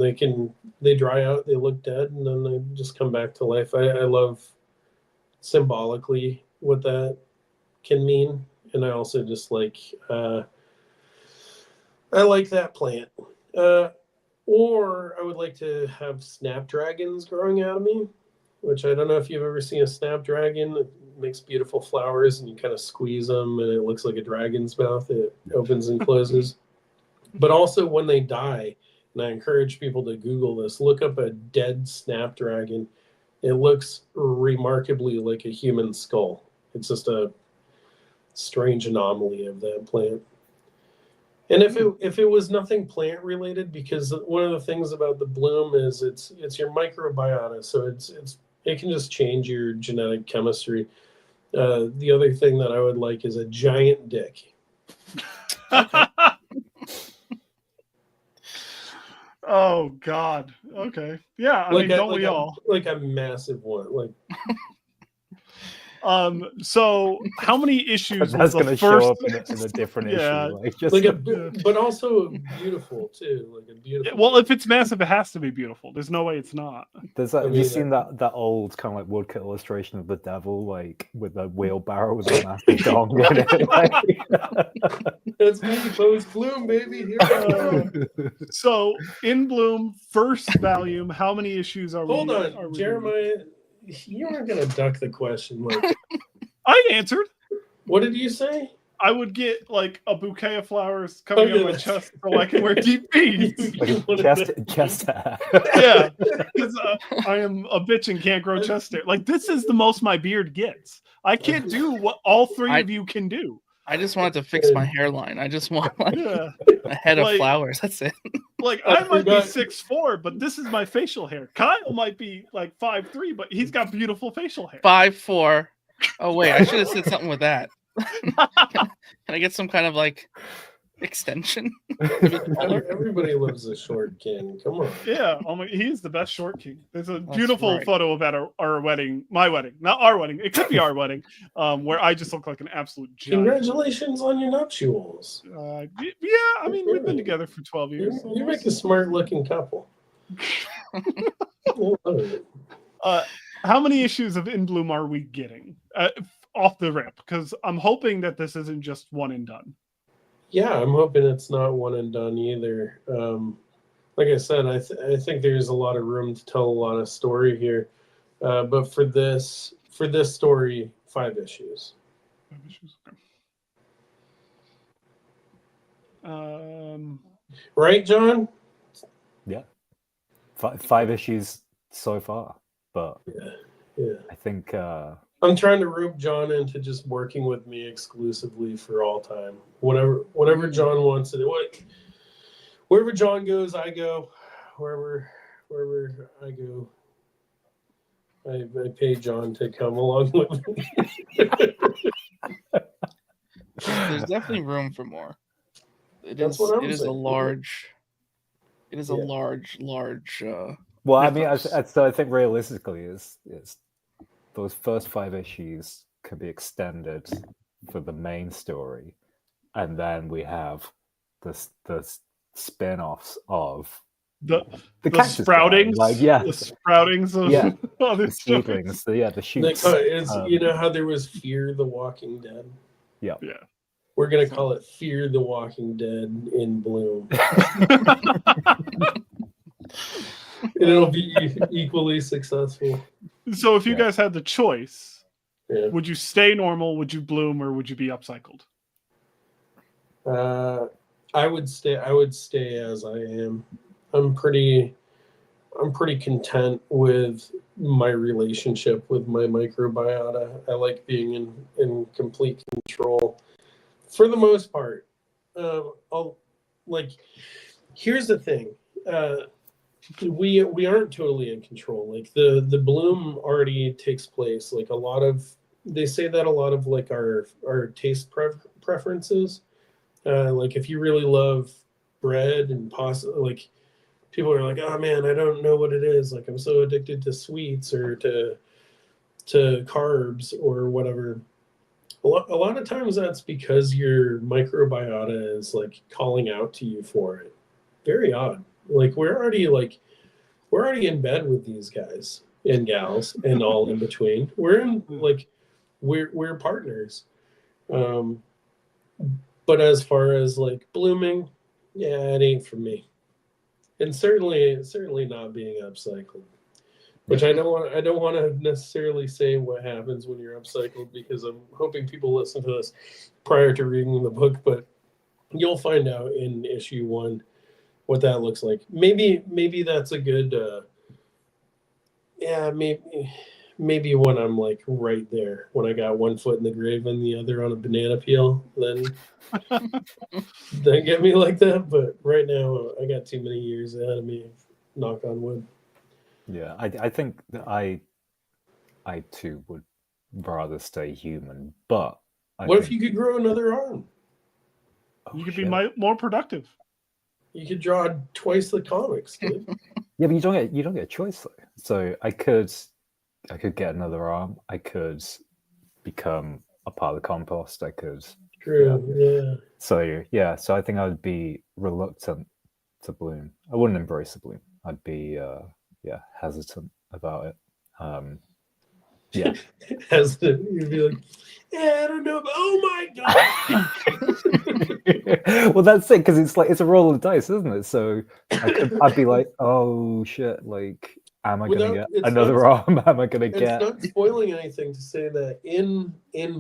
they dry out, they look dead, and then they just come back to life. I love symbolically what that can mean, and I also just like I like that plant. Or I would like to have snapdragons growing out of me, which I don't know if you've ever seen a snapdragon. It makes beautiful flowers, and you kind of squeeze them, and it looks like a dragon's mouth. It opens and closes. But also when they die, and I encourage people to Google this, look up a dead snapdragon. It looks remarkably like a human skull. It's just a strange anomaly of that plant. And if it was nothing plant related, because one of the things about the bloom is it's your microbiota, so it can just change your genetic chemistry. The other thing that I would like is a giant dick. Oh God. Okay. Yeah. I mean, don't we all? Like a massive one. Like. So how many issues? That's going to show up in a different issue. Like just but also beautiful too. Like a beautiful. Well, if it's massive, it has to be beautiful. There's no way it's not. Have you seen that old kind of like woodcut illustration of the devil, like with a wheelbarrow with a massive dong in it? Like... That's me, post Bloom, baby. Here So in Bloom, first volume, how many issues are we? Hold on, Jeremiah. You aren't going to duck the question. Like, I answered. What did you say? I would get like a bouquet of flowers coming on my chest so I can wear deep beads. Chest hair. Yeah, because I am a bitch and can't grow chest hair. Like, this is the most my beard gets. I can't do what all three of you can do. I just wanted to fix my hairline. I just want a head of flowers. That's it. Like, I might be 6'4", but this is my facial hair. Kyle might be like 5'3", but he's got beautiful facial hair. 5'4", Oh wait, I should have said something with that. Can I get some kind of like extension? Everybody loves a short king. Come on. Yeah, he's the best short king. There's a That's beautiful right. photo about our wedding, my wedding, not our wedding. It could be our wedding, where I just look like an absolute giant. Congratulations on your nuptials. Yeah, I mean, we've been together for 12 years. You make a smart-looking couple. How many issues of In Bloom are we getting off the rip? Because I'm hoping that this isn't just one and done. Yeah, I'm hoping it's not one and done either. Like I said, I think there's a lot of room to tell a lot of story here. But for this story, 5 issues. 5 issues. Okay. Right, John? Yeah. 5 issues so far, but Yeah. I think I'm trying to rope John into just working with me exclusively for all time. Whatever John wants to do. Wherever John goes, I go. Wherever I go, I pay John to come along with me. There's definitely room for more. It That's is. what I'm It is a saying. large. It is a Yeah. large. well, I mean, mythos. so I think realistically is those first 5 issues could be extended for the main story, and then we have the spin-offs of The cactus guy. sproutings, like the sproutings of Yeah. other the seedlings, the shoots. You know how there was Fear the Walking Dead? Yeah. We're going to call it Fear the Walking Dead in Bloom. And it'll be equally successful. So if you guys had the choice, Yeah. would you stay normal, would you bloom, or would you be upcycled? I would stay as I am. I'm pretty content with my relationship with my microbiota. I like being in complete control for the most part. Here's the thing. We aren't totally in control. Like the bloom already takes place. Like they say that a lot of like our taste preferences. Like if you really love bread and pasta, like people are like, oh man, I don't know what it is. Like I'm so addicted to sweets or to carbs or whatever. A lot of times that's because your microbiota is like calling out to you for it. Very odd. Like we're already in bed with these guys and gals and all in between. We're partners. But as far as like blooming, yeah, it ain't for me. And certainly not being upcycled. Which I don't want to necessarily say what happens when you're upcycled, because I'm hoping people listen to this prior to reading the book, but you'll find out in issue 1 what that looks like. Maybe that's a good maybe when I'm like right there, when I got one foot in the grave and the other on a banana peel, then get me like that. But right now I got too many years ahead of me, knock on wood. Yeah, I think that I too would rather stay human, but what if you could grow another arm? You could be more productive. You could draw twice the comics, dude. Yeah, but you don't get a choice though. So I could get another arm. I could become a part of the compost. I could. True. Yeah. So I think I would be reluctant to bloom. I wouldn't embrace the bloom. I'd be hesitant about it. Hesitant. You'd be like, yeah, I don't know. But, oh my god. Well, that's it, because it's a roll of the dice, isn't it? So I'd be like, oh shit, like, am I going to get another arm? Am I going to get? It's not spoiling anything to say that in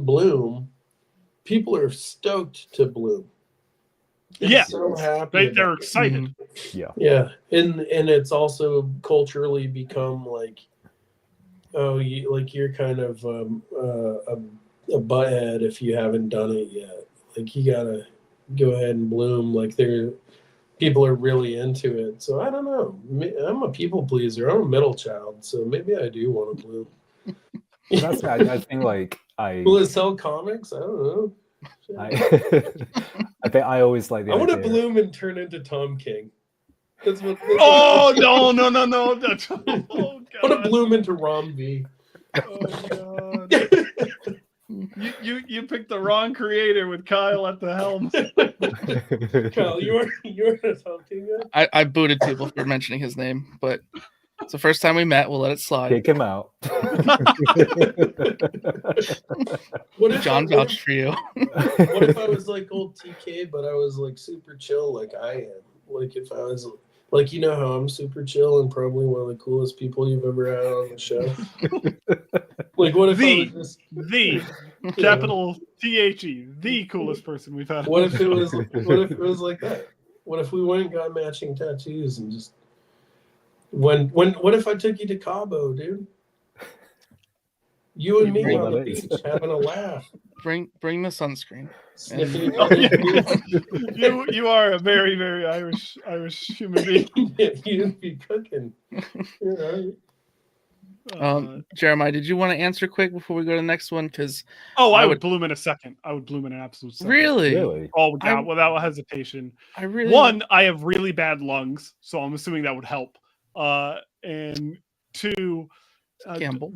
Bloom, people are stoked to bloom. Yeah, so happy. They're excited. Yeah, and it's also culturally become like, oh, you're kind of a butthead if you haven't done it yet. Like you gotta go ahead and bloom. Like people are really into it. So I don't know. I'm a people pleaser. I'm a middle child, so maybe I do want to bloom. That's I think like Will it sell comics? I don't know. I think I always like the I want to idea. bloom and turn into Tom King. That's what. Oh no! Oh I want to god! bloom into Rom V. Oh god! You picked the wrong creator with Kyle at the helm. Kyle, you're a Tom King guy? I booted people for mentioning his name, but it's the first time we met. We'll let it slide. Kick him out. What if John vouched for you. What if I was like old TK, but I was like super chill, like I am? Like if I was like, you know how I'm super chill and probably one of the coolest people you've ever had on the show. Like, what if I was just the capital THE, the coolest person we've had? What if it was like that? What if we went and got matching tattoos and just what if I took you to Cabo, dude? You and me on the beach having a laugh. Bring the sunscreen. Sniffing You are a very, very Irish human being. You'd be cooking. You know? Jeremiah, did you want to answer quick before we go to the next one? Because I would bloom in a second. I would bloom in an absolute second. Really? Oh, without hesitation. I have really bad lungs, so I'm assuming that would help. And two, Campbell.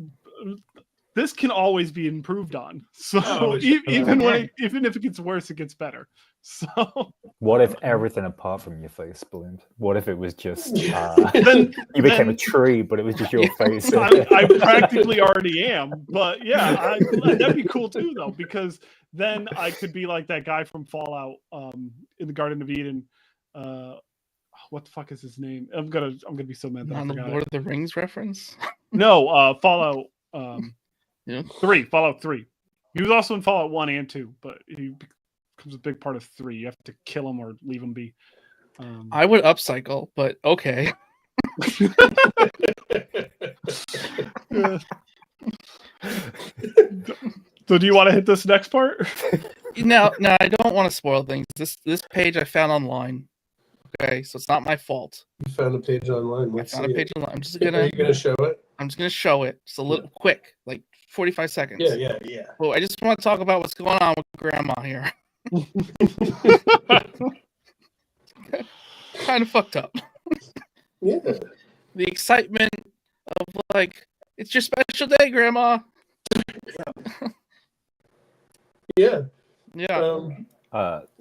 This can always be improved on. So even if it gets worse, it gets better. So what if everything apart from your face bloomed? What if it was just you became a tree, but it was just your face? I practically already am, but yeah, that'd be cool too, though, because then I could be like that guy from Fallout in the Garden of Eden. What the fuck is his name? I'm gonna be so mad that I forgot. Lord of the Rings reference? No, Fallout. Yeah. Fallout 3. He was also in Fallout 1 and 2, but he becomes a big part of 3. You have to kill him or leave him be. I would upcycle, but okay. So do you want to hit this next part? No, I don't want to spoil things. This page I found online. Okay, so it's not my fault. You found a page online. I found a page online. I'm just Are you gonna show it? I'm just gonna show it. Just a little quick, like 45 seconds. Yeah. Well, I just want to talk about what's going on with Grandma here. Kind of fucked up. Yeah. The excitement of like, it's your special day, Grandma. Yeah. Yeah.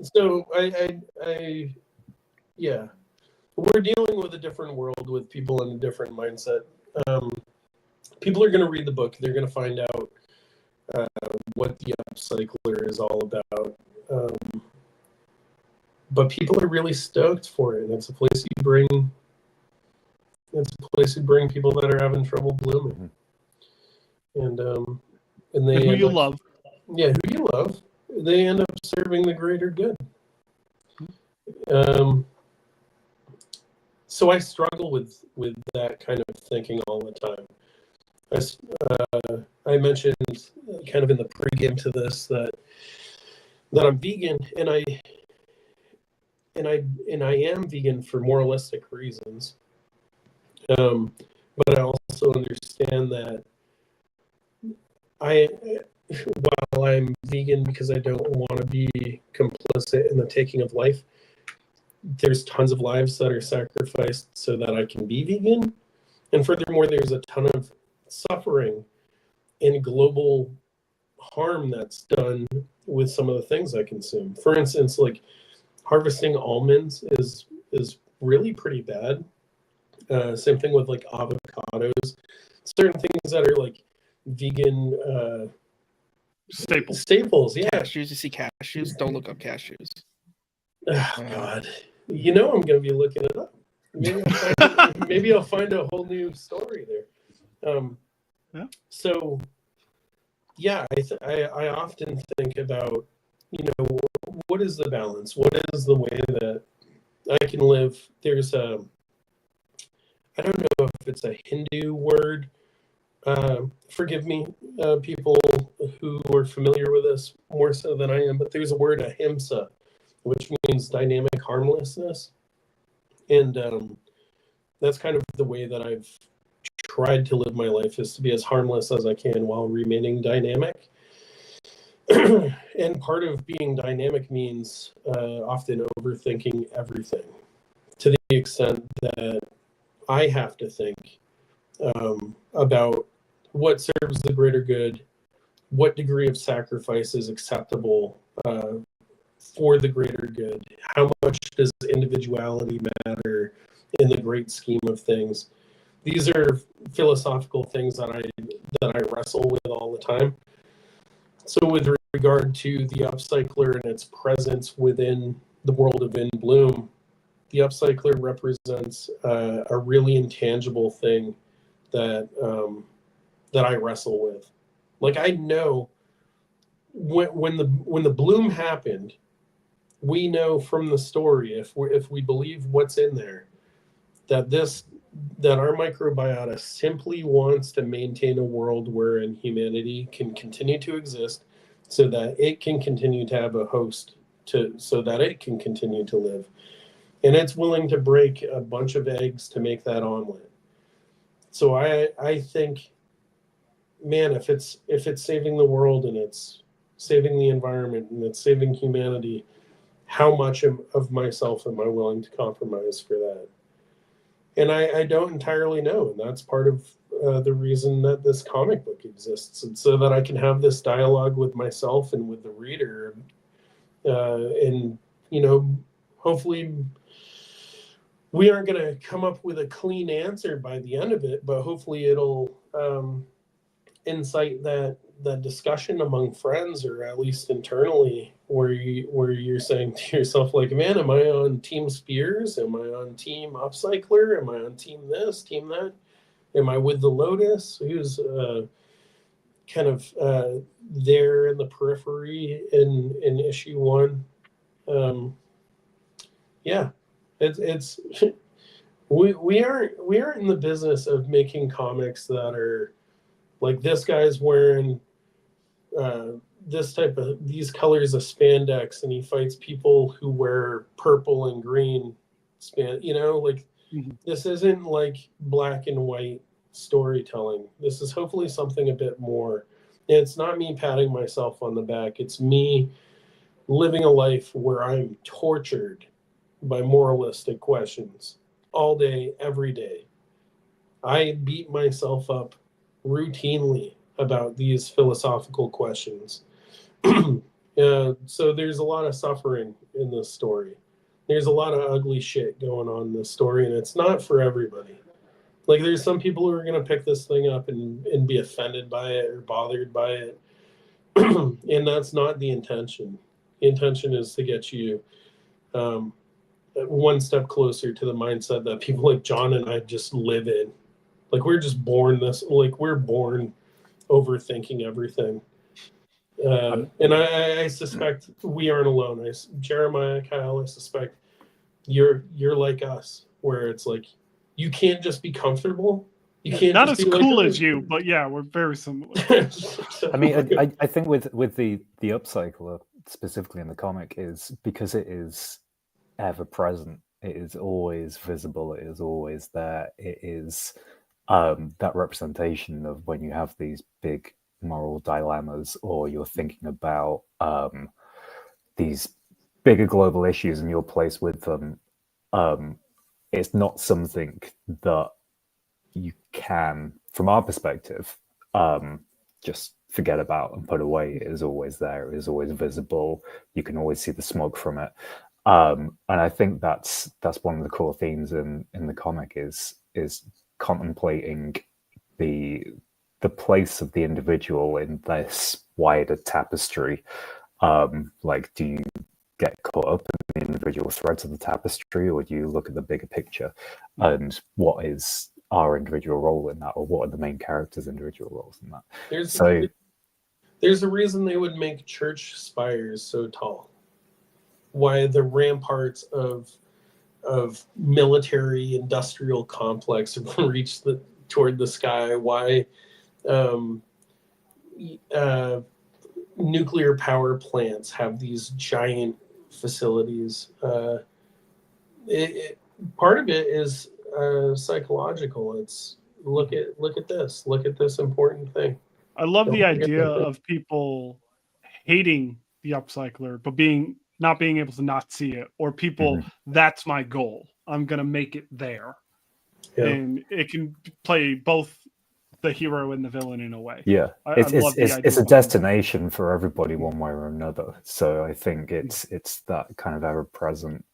So I yeah, we're dealing with a different world with people in a different mindset. People are going to read the book. They're going to find out what the upcycler is all about. But people are really stoked for it. And it's a place you bring. It's a place you bring people that are having trouble blooming. And they who you love. Yeah, who you love. They end up serving the greater good. So I struggle with that kind of thinking all the time. I mentioned kind of in the pregame to this that I'm vegan, and I am vegan for moralistic reasons. But I also understand that while I'm vegan because I don't want to be complicit in the taking of life, there's tons of lives that are sacrificed so that I can be vegan. And furthermore, there's a ton of suffering and global harm that's done with some of the things I consume. For instance, like harvesting almonds is really pretty bad. Same thing with like avocados. Certain things that are like vegan staples, yeah. Cashews, you see cashews? Don't look up cashews. Oh, God. You know I'm going to be looking it up. Maybe I'll find a whole new story there. Yeah. So, yeah, I often think about, what is the balance? What is the way that I can live? There's I don't know if it's a Hindu word. Forgive me, people who are familiar with this more so than I am, but there's a word, ahimsa, which means dynamic harmlessness. And that's kind of the way that I've tried to live my life, is to be as harmless as I can while remaining dynamic. And part of being dynamic means often overthinking everything to the extent that I have to think about what serves the greater good, what degree of sacrifice is acceptable for the greater good, how much does individuality matter in the great scheme of things. These are philosophical things that I wrestle with all the time. So with regard to the upcycler and its presence within the world of In Bloom, the upcycler represents a really intangible thing that that I wrestle with. Like, I know when the bloom happened, we know from the story, if we believe what's in there, that our microbiota simply wants to maintain a world wherein humanity can continue to exist, so that it can continue to have a host, so that it can continue to live, and it's willing to break a bunch of eggs to make that omelet. So I think, man, if it's saving the world and it's saving the environment and it's saving humanity, how much of myself am I willing to compromise for that? And I don't entirely know, and that's part of the reason that this comic book exists, and so that I can have this dialogue with myself and with the reader, and hopefully we aren't going to come up with a clean answer by the end of it, but hopefully it'll incite that discussion among friends, or at least internally, where you're saying to yourself, like, man, am I on Team Spears? Am I on Team Upcycler? Am I on Team this, Team that? Am I with the Lotus, who's kind of there in the periphery in issue 1? Yeah, it's we aren't in the business of making comics that are like, this guy's wearing these colors of spandex and he fights people who wear purple and green This isn't like black and white storytelling. This is hopefully something a bit more. And it's not me patting myself on the back. It's me living a life where I'm tortured by moralistic questions all day, every day. I beat myself up routinely about these philosophical questions. So there's a lot of suffering in this story. There's a lot of ugly shit going on in this story, and it's not for everybody. Like, there's some people who are going to pick this thing up and be offended by it or bothered by it. And that's not the intention. The intention is to get you one step closer to the mindset that people like John and I just live in. Like, we're just born we're born overthinking everything. And I suspect we aren't alone. Jeremiah, Kyle, I suspect you're like us, where it's like, you can't just be comfortable. You can't not just as be cool like, as you, but yeah, we're very similar. I mean, I think with the upcycler specifically in the comic, is because it is ever present. It is always visible. It is always there. It is that representation of when you have these big moral dilemmas, or you're thinking about these bigger global issues and your place with them. It's not something that you can, from our perspective, just forget about and put away. It is always there. It is always visible. You can always see the smoke from it. And I think that's one of the core themes in the comic is contemplating the place of the individual in this wider tapestry. Like, do you get caught up in the individual threads of the tapestry, or do you look at the bigger picture, and what is our individual role in that, or what are the main characters' individual roles in that? There's a reason they would make church spires so tall. Why the ramparts of military industrial complex reach toward the sky. Why nuclear power plants have these giant facilities. Part of it is psychological. It's look at this important thing. I love the idea of people hating the upcycler, but not being able to not see it, or people, that's my goal. I'm going to make it there. Yeah. And it can play both the hero and the villain in a way. Yeah. It's a destination for everybody one way or another. So I think it's that kind of ever-present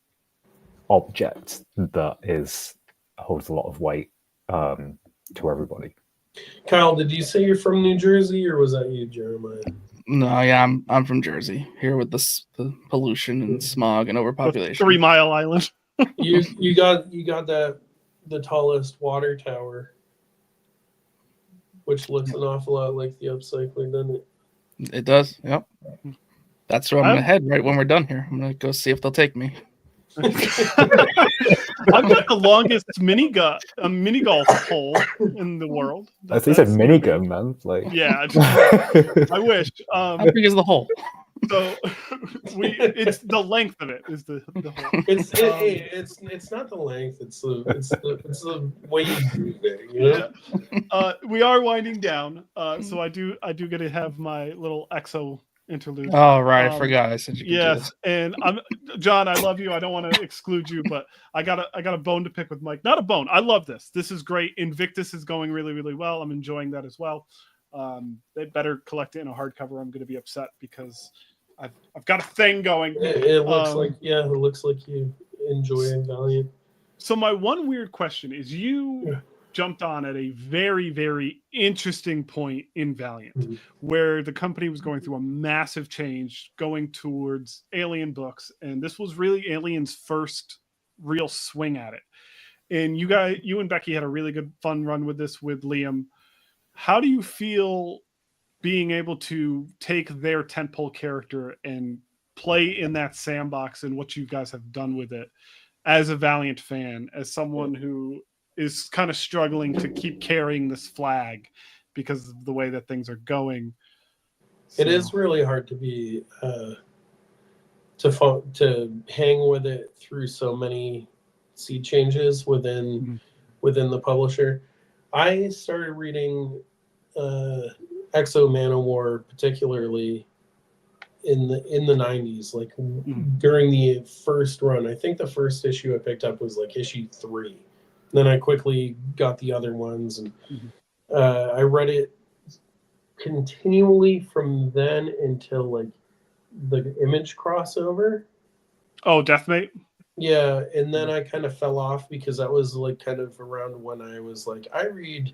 object that holds a lot of weight to everybody. Kyle, did you say you're from New Jersey, or was that you, Jeremiah? No, yeah, I'm from Jersey. Here with the pollution and smog and overpopulation. 3 Mile Island. you got the tallest water tower, which looks an awful lot like the upcycling, doesn't it? It does. Yep. That's where I'm gonna head right when we're done here. I'm gonna go see if they'll take me. I've got the longest mini golf hole in the world. I think it's a minigun, man. Like, yeah, I wish. How big is the hole? So it's the length of it is the hole. It's not the length. It's the way you do it. You know? Yeah. We are winding down. So I do get to have my little EXO interlude. Oh right, I forgot. I said you could do this. And John, I love you. I don't want to exclude you, but I got a bone to pick with Mike. Not a bone. I love this. This is great. Invictus is going really, really well. I'm enjoying that as well. They better collect it in a hardcover. I'm going to be upset because I've got a thing going. It looks like you enjoy Valiant. So my one weird question is, you jumped on at a very, very interesting point in Valiant, where the company was going through a massive change, going towards Alien books, and this was really Alien's first real swing at it. And you and Becky had a really good fun run with this with Liam. How do you feel being able to take their tentpole character and play in that sandbox and what you guys have done with it as a Valiant fan, as someone who is kind of struggling to keep carrying this flag because of the way that things are going? So. It is really hard to be to hang with it through so many sea changes within the publisher. I started reading Exo Man-O-War particularly in the 90s, like during the first run. I think the first issue I picked up was like issue 3. Then I quickly got the other ones, and I read it continually from then until like the Image crossover. Oh, Deathmate? Yeah, and then I kind of fell off because that was like kind of around when I was like, I read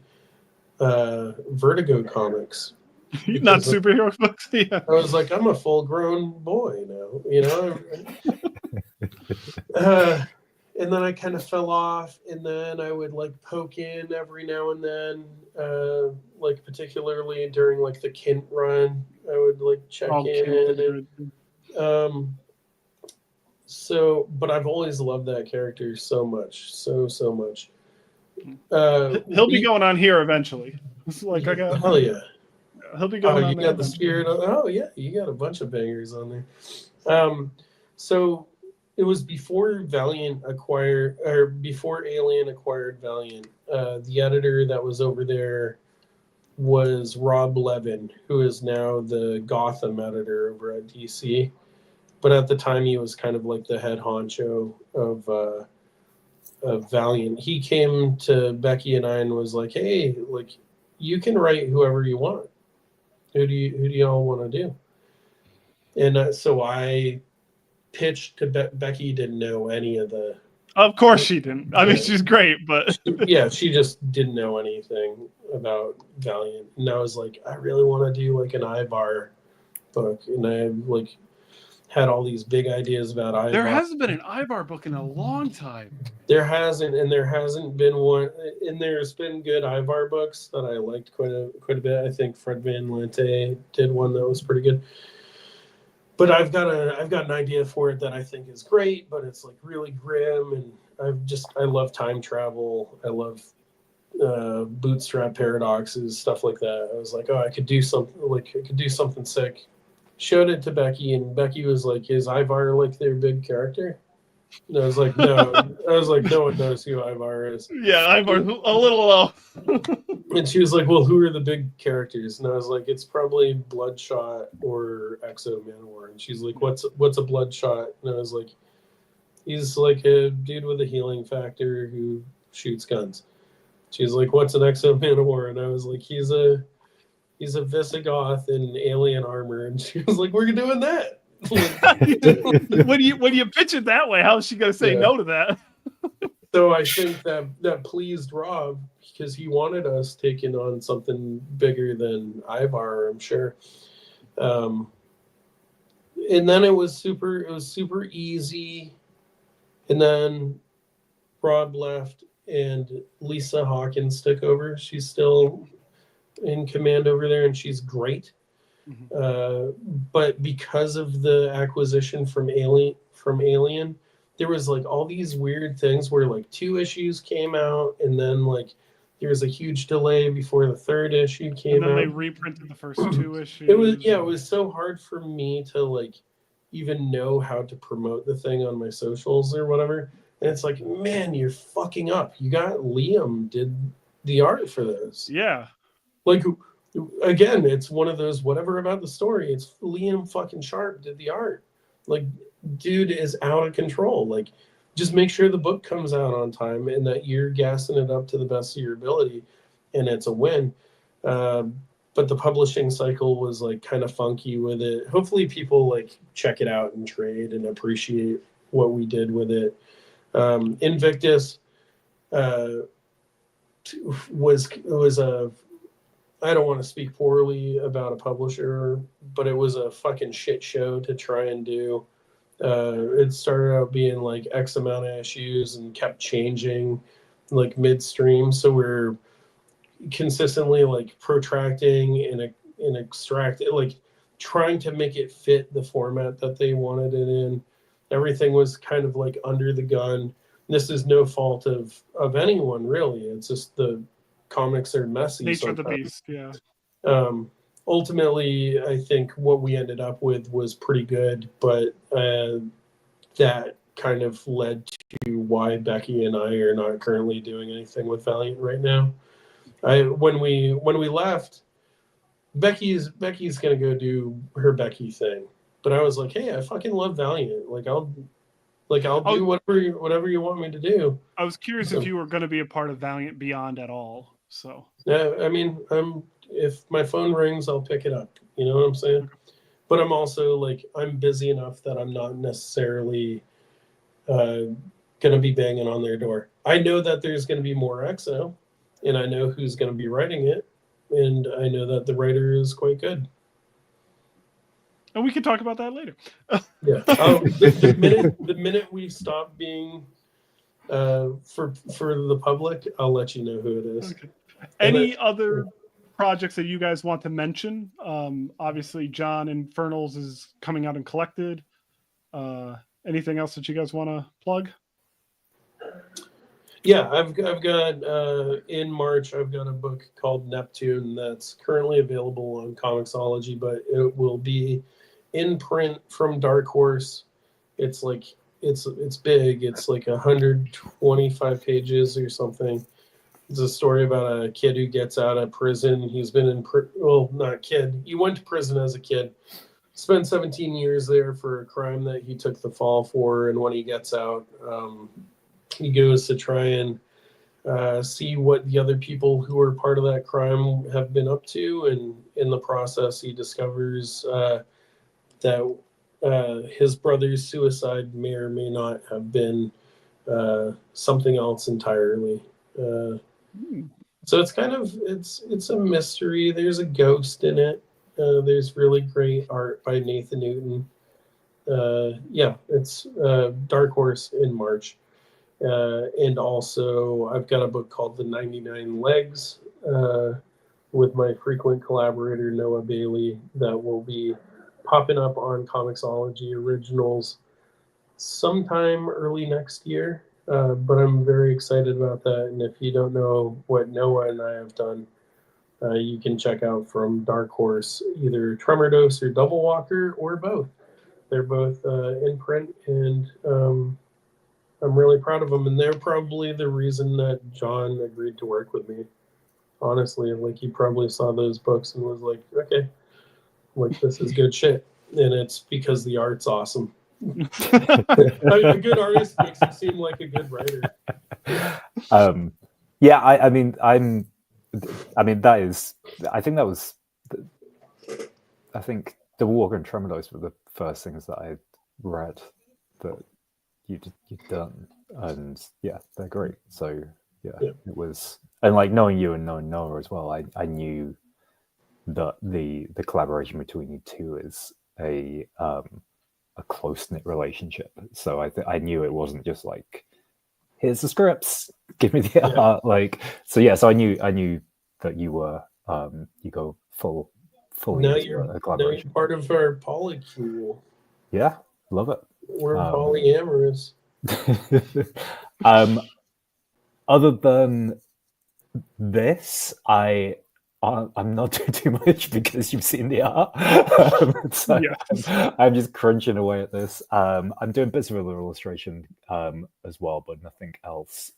Vertigo comics. Not superhero books? Yeah. I was like, I'm a full-grown boy now, you know? And then I kind of fell off, and then I would like poke in every now and then, like particularly during like the Kint run, I would like check in. But I've always loved that character so much, so much. He'll be going on here eventually. Hell yeah. He'll be going on. You got the Spirit. Oh yeah, you got a bunch of bangers on there. So it was before Alien acquired Valiant. The editor that was over there was Rob Levin, who is now the Gotham editor over at DC. But at the time, he was kind of like the head honcho of Valiant. He came to Becky and I and was like, "Hey, like, you can write whoever you want. Who do y'all want to do?" And so I pitched to Becky. Didn't know any of the. Of course she didn't. I mean, she's great, but yeah, she just didn't know anything about Valiant. And I was like, I really want to do like an Ivar book, and I like had all these big ideas about Ivar. There hasn't been an Ivar book in a long time. There hasn't been one. And there's been good Ivar books that I liked quite a bit. I think Fred Van Lente did one that was pretty good. But I've got an idea for it that I think is great, but it's like really grim, and I love time travel. I love bootstrap paradoxes, stuff like that. I was like, I could do something sick. Showed it to Becky, and Becky was like, "Is Ivar like their big character?" And I was like, no. I was like, no one knows who Ivar is. Yeah, I'm a little low. And she was like, well, who are the big characters? And I was like, it's probably Bloodshot or Exo Manowar. And she's like, what's a Bloodshot? And I was like, he's like a dude with a healing factor who shoots guns. She's like, what's an Exo Manowar? And I was like, he's a Visigoth in alien armor. And she was like, we're doing that. when you pitch it that way, how is she going to say no to that? So I think that pleased Rob because he wanted us taking on something bigger than Ivar, I'm sure. And then it was super easy. And then Rob left and Lisa Hawkins took over. She's still in command over there and she's great. But because of the acquisition from Alien, there was like all these weird things where like 2 issues came out and then like there was a huge delay before the 3rd issue came out. And then they reprinted the first 2 issues. It was so hard for me to like even know how to promote the thing on my socials or whatever. And it's like, man, you're fucking up. You got Liam did the art for this. Yeah. Like, again, it's one of those whatever about the story. It's Liam fucking Sharp did the art. Like, dude is out of control. Like, just make sure the book comes out on time and that you're gassing it up to the best of your ability, and it's a win. But the publishing cycle was like kind of funky with it. Hopefully, people like check it out and trade and appreciate what we did with it. Invictus was a. I don't want to speak poorly about a publisher, but it was a fucking shit show to try and do. It started out being like X amount of issues and kept changing like midstream. So we're consistently like protracting and extracting, like trying to make it fit the format that they wanted it in. Everything was kind of like under the gun. This is no fault of anyone really. It's just the comics are messy. Nature of the sometimes. beast, yeah. Ultimately, I think what we ended up with was pretty good, but that kind of led to why Becky and I are not currently doing anything with Valiant right now. When we left, Becky's gonna go do her Becky thing, but I was like, hey, I fucking love Valiant. I'll do whatever you want me to do. I was curious if you were going to be a part of Valiant Beyond at all. So yeah, I mean, if my phone rings, I'll pick it up. You know what I'm saying? Okay. But I'm also like, I'm busy enough that I'm not necessarily going to be banging on their door. I know that there's going to be more XO, and I know who's going to be writing it, and I know that the writer is quite good. And we can talk about that later. Yeah. The minute we stop being for the public, I'll let you know who it is. Okay. Any other projects that you guys want to mention? Obviously, John Infernals is coming out and collected. Anything else that you guys want to plug? Yeah, I've got in March. I've got a book called Neptune that's currently available on Comixology, but it will be in print from Dark Horse. It's like it's big. It's like 125 pages or something. It's a story about a kid who gets out of prison. He's been in not kid. He went to prison as a kid. Spent 17 years there for a crime that he took the fall for, and when he gets out, he goes to try and see what the other people who were part of that crime have been up to, and in the process, he discovers that his brother's suicide may or may not have been something else entirely. So it's kind of it's a mystery. There's a ghost in it. There's really great art by Nathan Newton. It's Dark Horse in March. And also I've got a book called The 99 Legs with my frequent collaborator Noah Bailey that will be popping up on Comixology Originals sometime early next year. But I'm very excited about that. And if you don't know what Noah and I have done, you can check out from Dark Horse either Tremor Dose or Double Walker or both. They're both in print, and I'm really proud of them, and they're probably the reason that John agreed to work with me. Honestly, like he probably saw those books and was like, okay, like this is good shit, and it's because the art's awesome. A good artist makes you seem like a good writer. Yeah, I mean, that is, I think that was, I think The Walker and Tremolos were the first things that I read that you'd done, and yeah, they're great. So yeah, it was, and like knowing you and knowing Noah as well, I knew that the collaboration between you two is a close-knit relationship. So I knew it wasn't just like, here's the scripts, give me the art. Like, so yeah, so I knew that you were you go fully Now into you're a collaboration. part of our polycule. Yeah, love it. We're polyamorous. Other than this, I'm not doing too much because you've seen the art. So Yes. I'm just crunching away at this. I'm doing bits of illustration as well, but nothing else.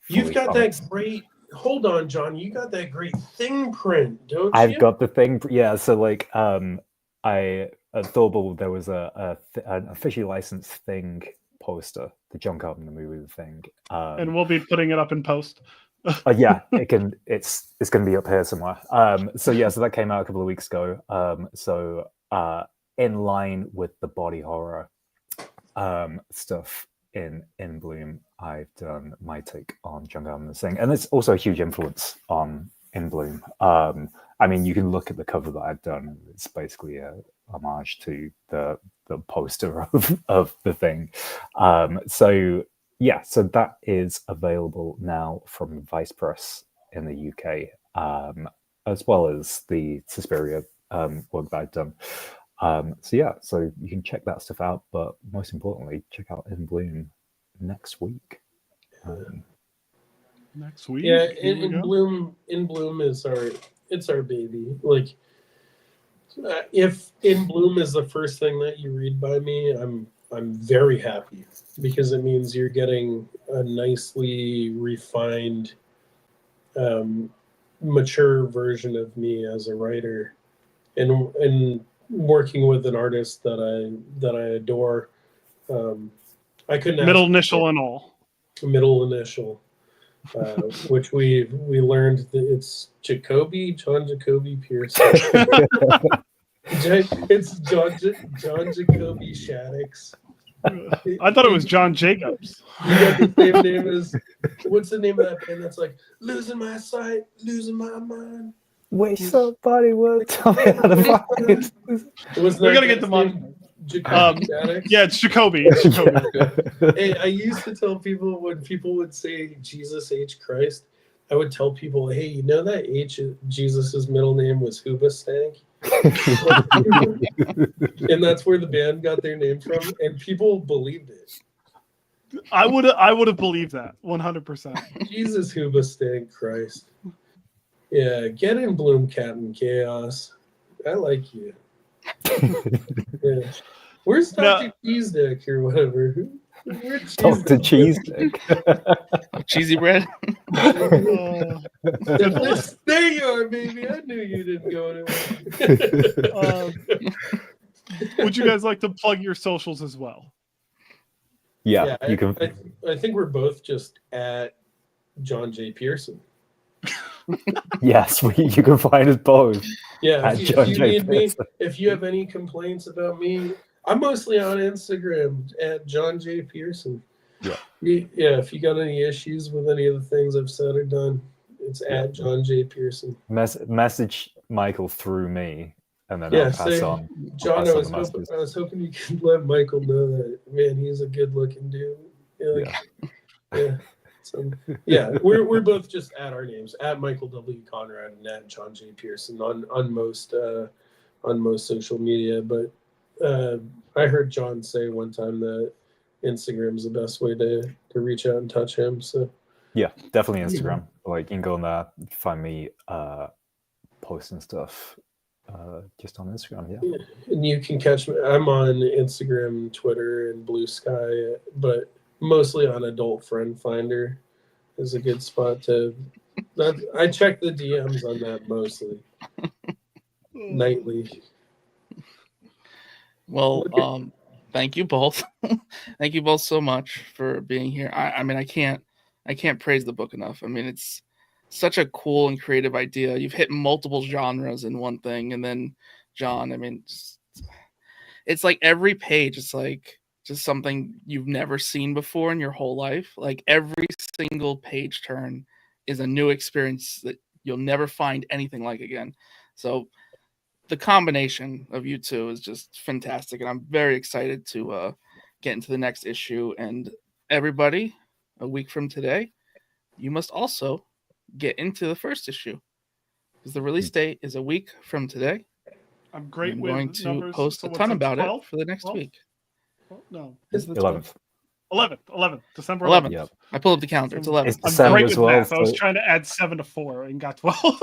You've got that great. Hold on, John. You got that great thing print, don't you? I've got the thing. Yeah. So like, I at Thorble there was an officially licensed Thing poster, the John Carpenter movie, The Thing. And we'll be putting it up in post. Yeah, it's going to be up here somewhere. So yeah, so that came out a couple of weeks ago. So in line with the body horror stuff in Bloom, I've done my take on John Carpenter's Thing, and it's also a huge influence on In Bloom. I mean, you can look at the cover that I've done; it's basically a homage to the poster of The Thing. So yeah, so that is available now from Vice Press in the UK, as well as the Suspiria work that I've done. So yeah, so you can check that stuff out, but most importantly, check out In Bloom next week. Next week? Yeah, In Bloom is our baby. Like, if In Bloom is the first thing that you read by me, I'm very happy, because it means you're getting a nicely refined, mature version of me as a writer, and working with an artist that I adore. I couldn't middle initial and all. Middle initial, which we learned that it's John Jacoby Pearson. It's John Jacoby Shaddix. I thought it was John Jacobs. You got the same name as, what's the name of that band that's like, losing my sight, losing my mind? Wish somebody would tell me how to find it. We're gonna get them on. Jacoby Shaddix? Yeah, it's Jacoby. It's Jacoby. Hey, I used to tell people, when people would say Jesus H. Christ, I would tell people, hey, you know that Jesus' middle name was Hoobastank? And that's where the band got their name from, and people believed it. I would have believed that 100%. Jesus Hoobastank Christ. Yeah, get In Bloom, Captain Chaos. I like you. Yeah. Where's Dr. Cheese Dick or whatever? Where's Dr. Cheese Dick? Cheesy bread. There you are, baby. I knew you didn't go anywhere. Would you guys like to plug your socials as well? Yeah, you can. I think we're both just at John J. Pearson. Yes, you can find us both. Yeah, if you need me, if you have any complaints about me, I'm mostly on Instagram at John J. Pearson. Yeah. Yeah, if you got any issues with any of the things I've said or done, it's at John J. Pearson. Message Michael through me, and then I'll pass on. John, I was hoping you could let Michael know that, man, he's a good-looking dude. Yeah. So, yeah, we're both just at our names, at Michael W. Conrad and at John J. Pearson on most social media. But I heard John say one time that Instagram is the best way to reach out and touch him. So yeah, definitely Instagram. Like, you can go on there, find me posting stuff just on Instagram. Yeah, and you can catch me. I'm on Instagram, Twitter, and Blue Sky, but mostly on Adult Friend Finder is a good spot to. I check the DMs on that mostly nightly. Well, thank you both. Thank you both so much for being here. I mean, I can't praise the book enough. I mean, it's such a cool and creative idea. You've hit multiple genres in one thing, and then John, I mean, it's like every page, it's like just something you've never seen before in your whole life. Like every single page turn is a new experience that you'll never find anything like again. So the combination of you two is just fantastic, and I'm very excited to get into the next issue. And everybody, a week from today, you must also get into the first issue because the release date is a week from today. I'm great I'm with going to numbers. post So a what's ton that, about 12? it for the next 12? week. No, It's the 11th. 11th, December 11th. 11th. Yep. I pulled up the calendar. It's 11th. It's I'm December great as with well. math. I was So trying to add 7 to 4 and got 12.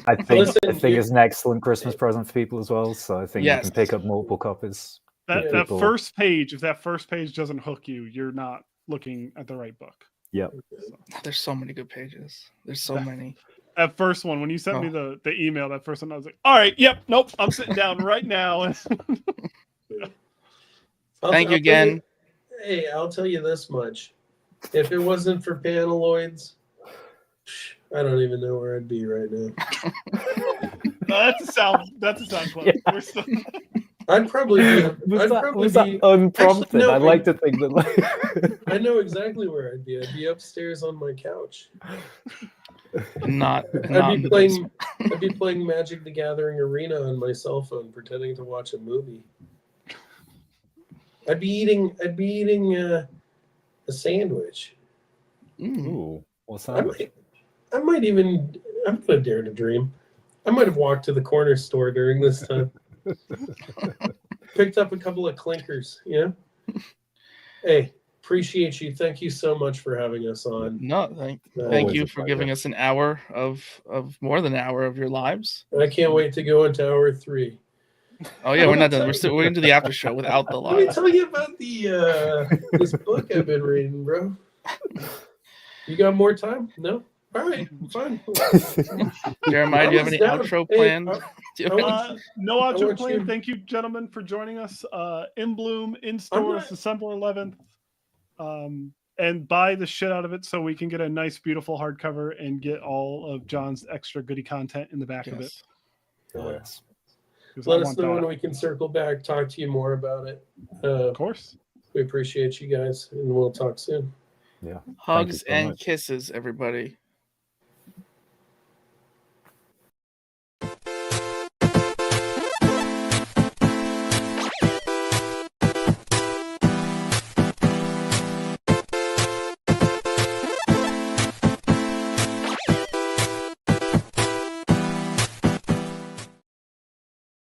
I think Listen, it's an excellent Christmas present for people as well. So I think Yes. you can pick up multiple copies. that people- first page, if that first page doesn't hook you, you're not looking at the right book. Yep. There's so many good pages. There's so many. That first one, when you sent me the email, that first one, I was like, all right, yep, nope, I'm sitting down right now. Thank you again. I'll tell you this much. If it wasn't for panelloids, I don't even know where I'd be right now. No, that's a sound clip. Yeah. We're still... I'd probably be. Was that unprompted? Actually, no, I like to think that. I know exactly where I'd be. I'd be upstairs on my couch. Not I'd in be the playing. basement. I'd be playing Magic the Gathering Arena on my cell phone, pretending to watch a movie. I'd be eating a sandwich. Ooh, what's I that? might even. I'm gonna dare to dream. I might have walked to the corner store during this time. Picked up a couple of clinkers. Yeah. Hey, appreciate you. Thank you so much for having us on. No, thank Always you a for pleasure. giving us an hour of more than an hour of your lives. I can't wait to go into hour 3. Oh yeah, we're not done. We're into the after show without the Let me lives. tell you about the this book I've been reading, bro. You got more time? No? All right, fine. Jeremiah, do you have any Down. outro Hey, planned? I- Do you have any- No I outro want plan. you- Thank you, gentlemen, for joining us. In Bloom, in stores, not- December 11th. And buy the shit out of it so we can get a nice, beautiful hardcover and get all of John's extra goodie content in the back of it. Yes. Yes. 'Cause I Let us want know that. when we can circle back, talk to you more about it. Of course. We appreciate you guys, and we'll talk soon. Yeah. Hugs so and much. kisses, everybody.